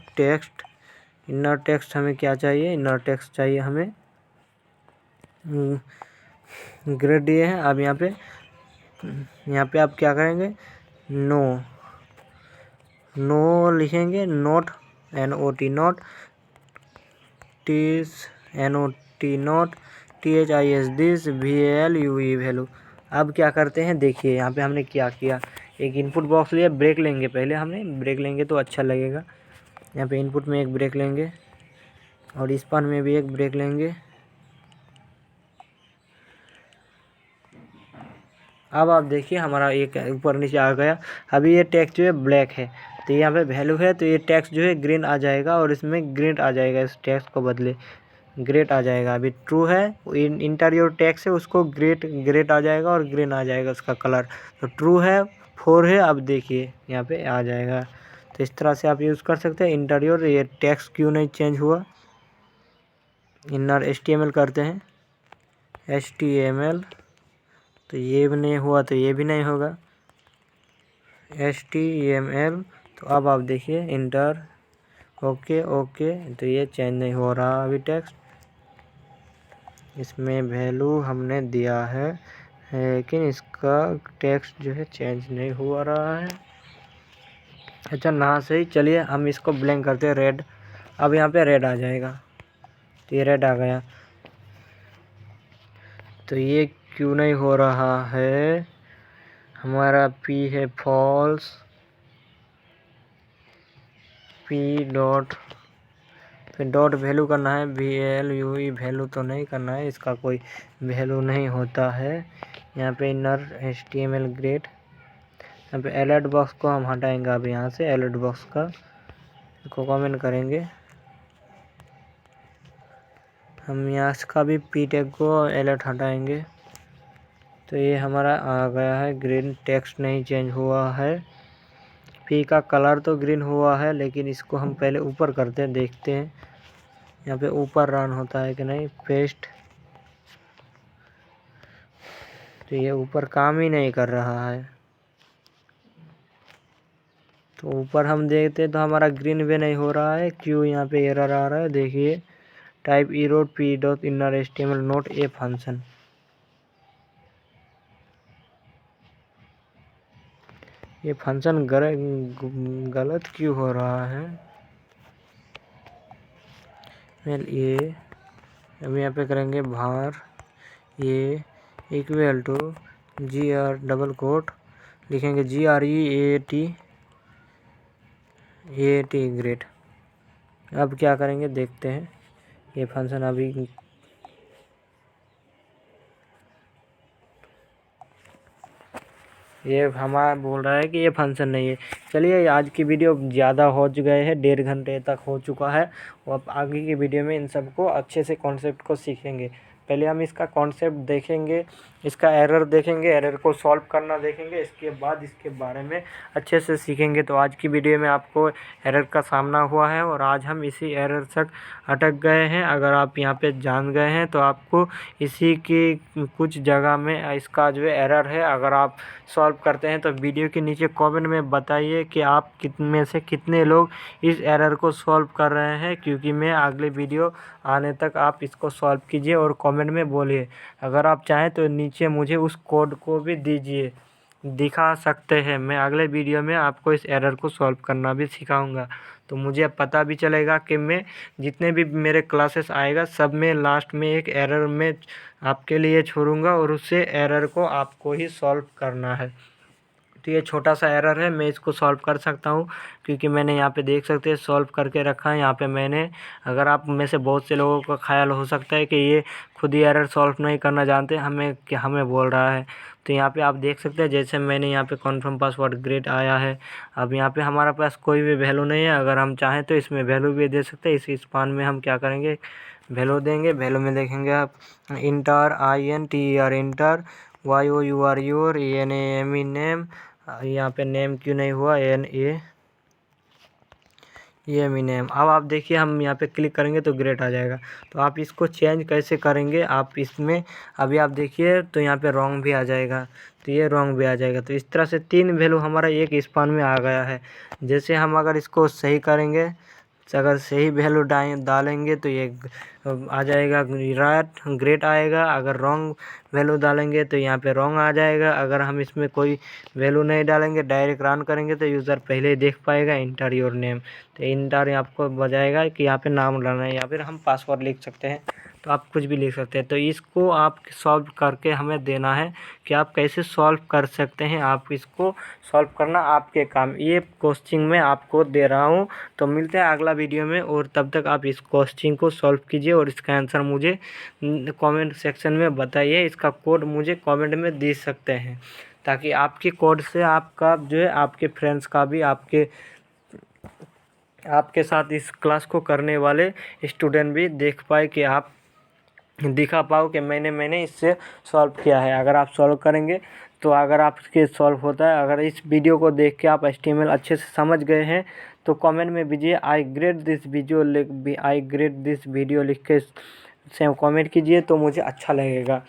टेक्स्ट हमें क्या चाहिए, इनर टेक्स्ट चाहिए हमें, ग्रेट दिए हैं। अब यहाँ पे आप क्या करेंगे, नो लिखेंगे, note, NOT note, NOT note, THIS this, VALUE value. अब क्या करते हैं, देखिए यहाँ पे हमने क्या किया, एक इनपुट बॉक्स लिया, ब्रेक लेंगे पहले, हमने ब्रेक लेंगे तो अच्छा लगेगा। यहाँ पे इनपुट में एक ब्रेक लेंगे, और स्पान में भी एक ब्रेक लेंगे। अब आप देखिए हमारा एक ऊपर नीचे आ गया। अभी ये टेक्स्ट जो है ब्लैक है, तो यहाँ पे वैल्यू है, तो ये टेक्स्ट जो है ग्रीन आ जाएगा, और इसमें ग्रेट आ जाएगा, इस टेक्स्ट को बदले ग्रेट आ जाएगा। अभी ट्रू है, इंटीरियर टेक्स्ट है, उसको ग्रेट आ जाएगा, और ग्रीन आ जाएगा उसका कलर। तो ट्रू है, 4 है, अब देखिए यहाँ पे आ जाएगा। तो इस तरह से आप यूज़ कर सकते हैं इंटीरियर। ये टेक्स्ट क्यों नहीं चेंज हुआ, इनर HTML करते हैं, HTML, तो ये भी नहीं हुआ तो ये भी नहीं होगा, HTML। तो अब आप देखिए इंटर, ओके ओके, तो ये चेंज नहीं हो रहा अभी टेक्स्ट, इसमें वैल्यू हमने दिया है लेकिन इसका टेक्स्ट जो है चेंज नहीं हो रहा है। अच्छा ना सही, चलिए हम इसको ब्लैंक करते हैं रेड। अब यहाँ पे रेड आ जाएगा, तो ये रेड आ गया। तो ये क्यों नहीं हो रहा है, हमारा P है फॉल्स, P डॉट, फिर डॉट वैल्यू करना है, VLUE वैल्यू तो नहीं करना है, इसका कोई वैल्यू नहीं होता है। यहाँ पे इनर HTML ग्रेड, यहाँ पे अलर्ट बॉक्स को हम हटाएंगे। अब यहाँ से अलर्ट बॉक्स का इसको कमेंट करेंगे हम, यहाँ का भी P टैग को अलर्ट हटाएंगे। तो ये हमारा आ गया है ग्रीन, टेक्स्ट नहीं चेंज हुआ है, P का कलर तो ग्रीन हुआ है, लेकिन इसको हम पहले ऊपर करते हैं, देखते हैं यहाँ पे ऊपर रन होता है कि नहीं। पेस्ट, तो ये ऊपर काम ही नहीं कर रहा है, तो ऊपर हम देखते हैं तो हमारा ग्रीन भी नहीं हो रहा है। क्यों यहाँ पे एरर आ रहा है, देखिए type Erode P dot inner HTML note a function, ये फंक्शन गलत क्यों हो रहा है। ये अब यहाँ पे करेंगे भार, ये equal to GR double quote लिखेंगे GREAT ग्रेट। अब क्या करेंगे देखते हैं, ये फंक्शन अभी ये हमारा बोल रहा है कि ये फंक्शन नहीं है। चलिए आज की वीडियो ज़्यादा हो गए हैं, 1.5 घंटे तक हो चुका है। और अब आगे की वीडियो में इन सबको अच्छे से कॉन्सेप्ट को सीखेंगे। पहले हम इसका कॉन्सेप्ट देखेंगे, इसका एरर देखेंगे, एरर को सॉल्व करना देखेंगे, इसके बाद इसके बारे में अच्छे से सीखेंगे। तो आज की वीडियो में आपको एरर का सामना हुआ है और आज हम इसी एरर तक अटक गए हैं। अगर आप यहाँ पे जान गए हैं तो आपको इसी की कुछ जगह में इसका जो एरर है, अगर आप सॉल्व करते हैं तो वीडियो के नीचे कमेंट में बताइए कि आप कितने से कितने लोग इस एरर को सॉल्व कर रहे हैं, क्योंकि मैं अगले वीडियो आने तक आप इसको सॉल्व कीजिए और कमेंट में बोलिए। अगर आप चाहें तो नीचे मुझे उस कोड को भी दीजिए, दिखा सकते हैं। मैं अगले वीडियो में आपको इस एरर को सॉल्व करना भी सिखाऊंगा, तो मुझे पता भी चलेगा कि मैं जितने भी मेरे क्लासेस आएगा सब में लास्ट में एक एरर में आपके लिए छोड़ूंगा और उससे एरर को आपको ही सॉल्व करना है। तो ये छोटा सा एरर है, मैं इसको सॉल्व कर सकता हूँ, क्योंकि मैंने यहाँ पे देख सकते हैं सॉल्व करके रखा है यहाँ पे मैंने। अगर आप में से बहुत से लोगों का ख्याल हो सकता है कि ये खुद ही एरर सॉल्व नहीं करना जानते, हमें बोल रहा है। तो यहाँ पे आप देख सकते हैं जैसे मैंने यहाँ पे कन्फर्म पासवर्ड ग्रेट आया है। अब यहाँ पे हमारे पास कोई भी वैल्यू नहीं है, अगर हम चाहें तो इसमें वैल्यू भी दे सकते हैं। इस स्पान में हम क्या करेंगे, वैल्यू देंगे। वैल्यू में देखेंगे आप inter INTER inter YOUR NAME name, यहाँ पे नेम क्यों नहीं हुआ, NAME नेम। अब आप देखिए हम यहाँ पे क्लिक करेंगे तो ग्रेट आ जाएगा। तो आप इसको चेंज कैसे करेंगे, आप इसमें अभी आप देखिए तो यहाँ पे रॉन्ग भी आ जाएगा, तो ये रॉन्ग भी आ जाएगा। तो इस तरह से 3 वैल्यू हमारा एक स्पान में आ गया है। जैसे हम अगर इसको सही करेंगे, अगर सही वैल्यू डालेंगे तो ये आ जाएगा ग्रेट आएगा। अगर रॉन्ग वैल्यू डालेंगे तो यहाँ पे रॉन्ग आ जाएगा। अगर हम इसमें कोई वैल्यू नहीं डालेंगे, डायरेक्ट रन करेंगे तो यूज़र पहले ही देख पाएगा इंटर योर नेम। तो इंटर आपको बताएगा कि यहाँ पे नाम डालना है, या फिर हम पासवर्ड लिख सकते हैं, तो आप कुछ भी लिख सकते हैं। तो इसको आप सॉल्व करके हमें देना है कि आप कैसे सॉल्व कर सकते हैं। आप इसको सॉल्व करना आपके काम, ये कोचिंग में आपको दे रहा हूँ। तो मिलते हैं अगला वीडियो में, और तब तक आप इस कोचिंग को सॉल्व कीजिए और इसका आंसर मुझे कमेंट सेक्शन में बताइए। इसका कोड मुझे कमेंट में दे सकते हैं, ताकि आपके कोड से आपका जो है आपके फ्रेंड्स का भी आपके साथ इस क्लास को करने वाले स्टूडेंट भी देख पाए, कि आप दिखा पाओ कि मैंने इससे सॉल्व किया है। अगर आप सॉल्व करेंगे तो अगर आपके सॉल्व होता है, अगर इस वीडियो को देख के आप HTML अच्छे से समझ गए हैं तो कमेंट में दीजिए आई ग्रेट दिस वीडियो लिख के से कमेंट कीजिए तो मुझे अच्छा लगेगा।